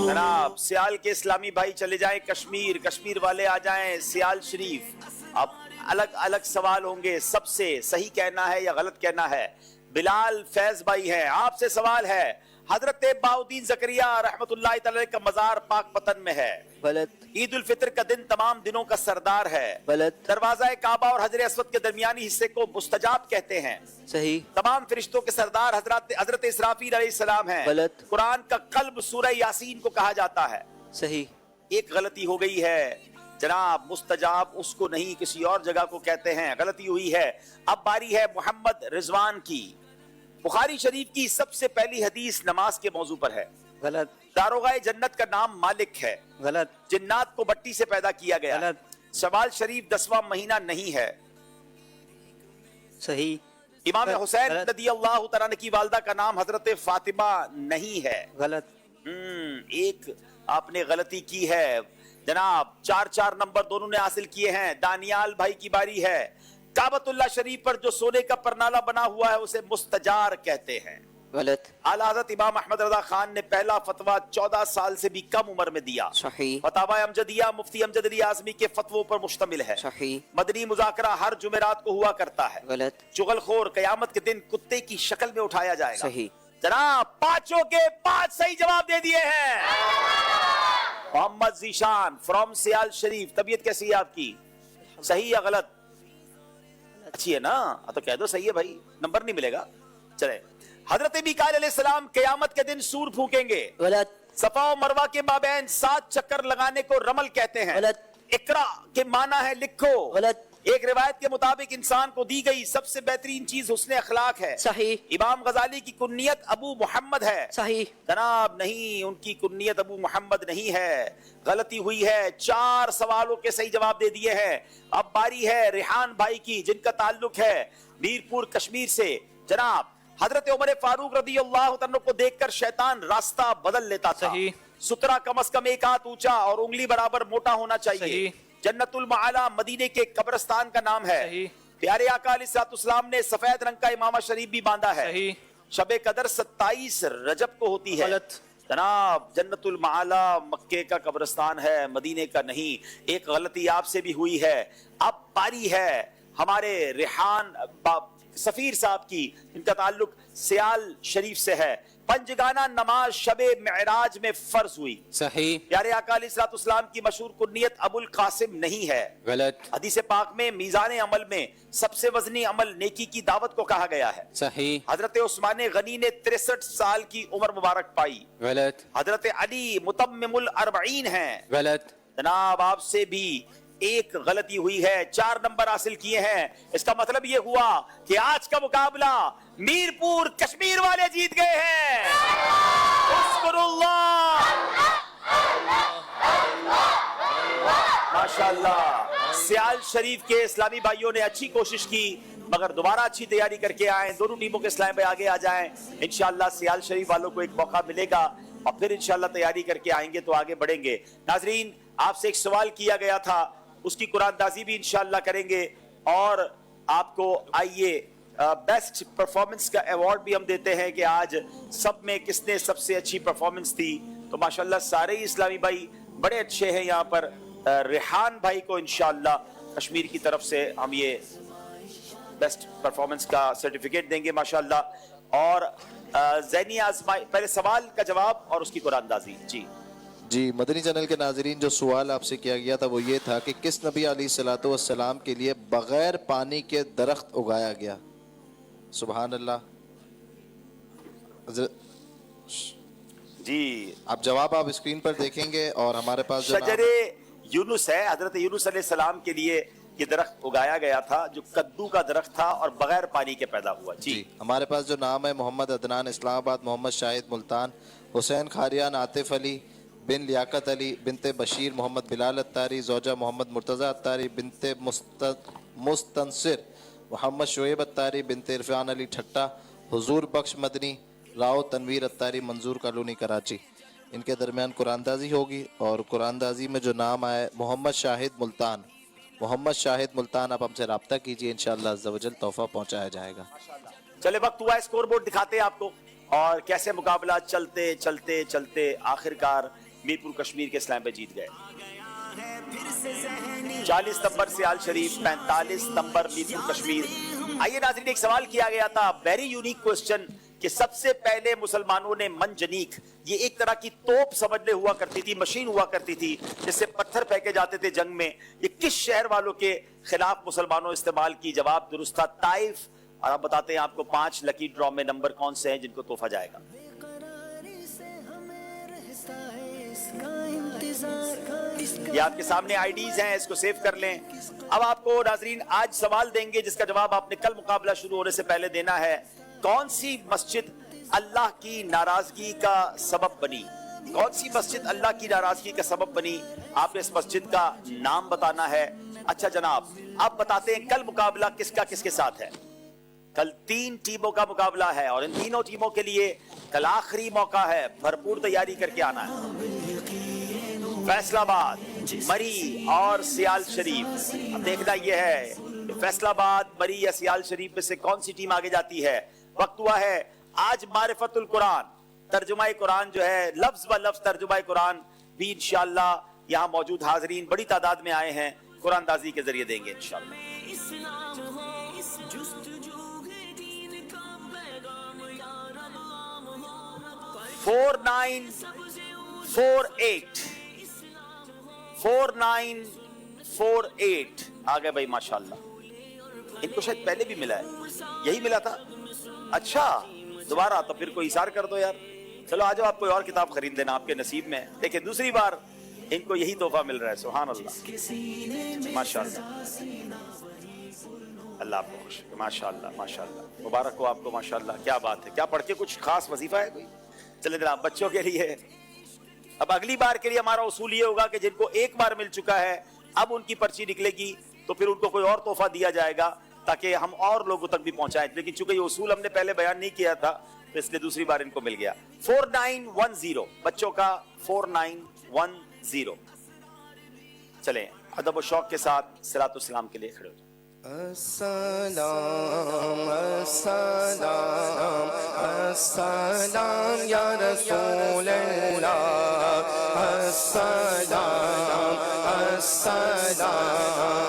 जनाब, सियाल के इस्लामी भाई चले जाएं कश्मीर, कश्मीर वाले आ जाएं सियाल शरीफ। अब अलग अलग सवाल होंगे, सबसे सही कहना है या गलत कहना है। बिलाल फैज भाई हैं, आपसे सवाल है, हजरत बाउद्दीन जकरिया रहमतुल्लाह तआला का मजार पाक पतन में है। गलत। ईद उल फितर का दिन तमाम दिनों का सरदार है। गलत। दरवाजा काबा और हजर अस्वद के दरमियानी हिस्से को मुस्तजाब कहते हैं। सही। तमाम फरिश्तों के सरदार हजरत इसराफील अलैहिस्सलाम हैं। गलत। कुरान का कल्ब सूरह यासीन को कहा जाता है। सही। एक गलती हो गई है जनाब, मुस्तजाब उसको नहीं किसी और जगह को कहते हैं, गलती हुई है। अब बारी है मोहम्मद रिजवान की। बुखारी शरीफ की सबसे पहली हदीस नमाज के मौजू पर है। गलत। दारोगाए जन्नत का नाम मालिक है। गलत। जिन्नात को बट्टी से पैदा किया गया। गलत। शवाल शरीफ 10वां महीना नहीं है। सही। इमाम हुसैन रदियल्लाहु तआला अन्हु की वालिदा का नाम हजरत फातिमा नहीं है। गलत। एक आपने गलती की है जनाब। 4 नंबर दोनों ने हासिल किए हैं। दानियाल भाई की बारी है। काबतुल्लाह शरीफ पर जो सोने का परनाला बना हुआ है उसे मुस्तजार कहते हैं। गलत। आला हज़रत इमाम अहमद रज़ा खान ने पहला फतवा 14 साल से भी कम उम्र में दिया। सही। फतावा अमजदिया मुफ्ती अमजद अली आज़मी के फतवों पर मुश्तमिल है। सही। मदनी मुज़ाकरा हर जुमेरात को हुआ करता है। गलत। चुगलखोर क़यामत के दिन कुत्ते की शक्ल में उठाया जाएगा। सही। जनाब 5 के 5 सही जवाब दे दिए हैं। मोहम्मद जीशान फ्रॉम सियाल शरीफ, तबीयत कैसी है आपकी? सही या गलत? अच्छी है ना, तो कह दो सही है भाई, नंबर नहीं मिलेगा। चले, हजरत मीकाईल अलैहिस्सलाम क़यामत के दिन सूर फूकेंगे। गलत। सफा और मरवा के माबैन 7 चक्कर लगाने को रमल कहते हैं। गलत। इकरा के माना है लिखो। गलत। एक रिवायत के मुताबिक इंसान को दी गई सबसे बेहतरीन चीज हुस्न अखलाक है। सही। इमाम गजाली की कुन्नियत अबू मोहम्मद है। सही। जनाब नहीं, उनकी कुन्नियत अबू मोहम्मद नहीं है, गलती हुई है। 4 सवालों के सही जवाब दे दिए हैं। अब बारी है रेहान भाई की जिनका ताल्लुक है मीरपुर कश्मीर से। जनाब हजरत उमर फारूक रदियल्लाहु अन्हु को देखकर शैतान रास्ता बदल लेता था। सही। सुतरा कम से कम 1 हाथ ऊंचा और उंगली बराबर मोटा होना चाहिए। सही। जन्नतुल माला मदीने के कब्रिस्तान का नाम है। सही। प्यारे आका अलैहिस्सलाम ने सफेद रंग का इमामा शरीफ भी बांधा है। सही। शबे कदर 27 रजब को होती है। गलत। जनाब जन्नतुल माला मक्के का कब्रिस्तान है, मदीने का नहीं। एक गलती आपसे भी हुई है। अब बारी है हमारे रेहान सफीर साहब की, इनका ताल्लुक सियाल शरीफ से है। पंजगाना नमाज शबे मेराज में फर्ज हुई। सही। प्यारे आका अलैहिस्सलाम की मशहूर कुन्नियत अबुल कासिम नहीं है। गलत। हदीस पाक में मीज़ान अमल में सबसे वजनी अमल नेकी की दावत को कहा गया है। सही। हजरत उस्मान गनी ने 63 साल की उम्र मुबारक पाई। गलत। हजरत अली मुतम्मिमुल अर्बईन हैं। गलत। जनाब आपसे भी एक गलती हुई है। 4 नंबर हासिल किए हैं। इसका मतलब ये हुआ कि आज का मुकाबला मीरपुर कश्मीर वाले जीत गए हैं। माशाअल्लाह। सियाल शरीफ के इस्लामी भाइयों ने अच्छी कोशिश की मगर दोबारा अच्छी तैयारी करके आए। दोनों टीमों के इस्लाम पे आगे आ जाएं। इंशाअल्लाह सियाल शरीफ वालों को एक मौका मिलेगा और फिर इंशाअल्लाह तैयारी करके आएंगे तो आगे बढ़ेंगे। नाजरीन आपसे एक सवाल किया गया था, उसकी कुरानदाजी भी इंशाअल्लाह करेंगे और आपको आइए बेस्ट परफॉर्मेंस का अवार्ड भी हम देते हैं कि आज सब में किसने सबसे अच्छी परफॉर्मेंस दी। तो माशाअल्लाह सारे ही इस्लामी भाई बड़े अच्छे हैं। यहाँ पर रेहान भाई को इंशाअल्लाह कश्मीर की तरफ से हम ये बेस्ट परफॉर्मेंस का सर्टिफिकेट देंगे माशाअल्लाह। और ज़ैनी आज़माई पहले सवाल का जवाब और उसकी कुरानदाजी। जी मदनी चैनल के नाजरीन, जो सवाल आपसे किया गया था वो ये था कि किस नबी अलैहिस्सलातु वस्सलाम के लिए बगैर पानी के दरख्त उगाया गया? सुभान अल्लाह। जी आप जवाब आप स्क्रीन पर देखेंगे और हमारे पास जो शजरे यूनुस है, हजरत यूनुस अलैहिस्सलाम के लिए ये दरख्त उगाया गया था जो कद्दू का दरख्त था और बगैर पानी के पैदा हुआ। जी हमारे पास जो नाम है मोहम्मद अदनान इस्लामाबाद, मोहम्मद शाहिद मुल्तान, हुसैन खारियान आतिफ अली बिन लियाकत अली बिनते बशीर, मोहम्मद बिलाल अत्तारी, जोजा मोहम्मद मुर्तज़ा अत्तारी बिनते मुस्तनसिर, मोहम्मद शोएब अत्तारी बिनते इरफान अली ठट्टा, हुजूर बख्श मदनी, राव तनवीर अत्तारी, मंजूर कॉलोनी कराची। इनके दरमियान कुरानदाजी होगी और कुरानदाजी में जो नाम आए मोहम्मद शाहिद मुल्तान, मोहम्मद शाहिद मुल्तान आप हमसे रब्ता कीजिए, इंशाअल्लाह अज़्ज़ा वजल तोहफा पहुँचाया जाएगा। चले वक्त हुआ स्कोर बोर्ड दिखाते हैं आपको और कैसे मुकाबला चलते चलते चलते आखिरकार मीरपुर कश्मीर के इस्लाम पे जीत गए। 40 नंबर सियाल शरीफ, 45 नंबर मीरपुर कश्मीर। आइए नाज़रीन, एक सवाल किया गया था, वेरी यूनिक क्वेश्चन کہ سب سے پہلے مسلمانوں نے منجنیق، یہ ایک طرح کی توپ سمجھ لے ہوا کرتی تھی، مشین ہوا کرتی تھی جس سے پتھر پھینکے جاتے تھے جنگ میں، یہ کس شہر والوں کے خلاف مسلمانوں استعمال کی؟ جواب درست تھا طائف. اور آپ بتاتے ہیں آپ کو 5 لکی ڈرا میں نمبر کون سے ہیں جن کو تحفہ جائے گا. یہ آپ کے سامنے آئی ڈیز ہیں، اس کو سیو کر لیں. اب آپ کو ناظرین آج سوال دیں گے جس کا جواب آپ نے کل مقابلہ شروع ہونے سے پہلے دینا ہے. کون سی مسجد اللہ کی ناراضگی کا سبب بنی؟ کون سی مسجد اللہ کی ناراضگی کا سبب بنی؟ آپ نے اس مسجد کا نام بتانا ہے. اچھا جناب، آپ بتاتے ہیں کل مقابلہ کس کا کس کے ساتھ ہے؟ کل 3 ٹیموں کا مقابلہ ہے اور ان تینوں ٹیموں کے لیے کل آخری موقع ہے، بھرپور تیاری کر کے آنا ہے. فیصل آباد، مری اور سیال شریف. اب دیکھنا یہ ہے کہ فیصل آباد، مری یا سیال شریف میں سے کون سی ٹیم آگے جاتی ہے. وقت ہوا ہے آج معرفت القرآن، ترجمہ قرآن جو ہے لفظ و لفظ ترجمہ قرآن بھی انشاءاللہ یہاں موجود حاضرین بڑی تعداد میں آئے ہیں، قرآن دازی کے ذریعے دیں گے انشاءاللہ. 4948 آ گئے بھائی ماشاءاللہ. ان کو شاید پہلے بھی ملا ہے، یہی ملا تھا. اچھا دوبارہ تو پھر کوئی اثار کر دو یار. چلو آ جاؤ، آپ کوئی اور کتاب خرید لینا، آپ کے نصیب میں. دیکھیں دوسری بار ان کو یہی تحفہ مل رہا ہے. سبحان اللہ، ماشاءاللہ. اللہ آپ کو خوش، ماشاءاللہ ماشاءاللہ. مبارک ہو آپ کو ماشاءاللہ. کیا بات ہے. کیا پڑھ کے کچھ خاص وظیفہ ہے کوئی؟ چلے جناب بچوں کے لیے اب اگلی بار کے لیے ہمارا اصول یہ ہوگا کہ جن کو ایک بار مل چکا ہے اب ان کی پرچی نکلے گی تو پھر ان کو کوئی اور تحفہ دیا جائے گا تاکہ ہم اور لوگوں تک بھی پہنچائیں. لیکن چونکہ یہ اصول ہم نے پہلے بیان نہیں کیا تھا تو اس لیے دوسری بار ان کو مل گیا. 4910 بچوں کا 4910. چلیں ادب و شوق کے ساتھ صلاۃ والسلام کے لیے کھڑے ہو جائیں. السلام السلام السلام یا رسول اللہ، السلام السلام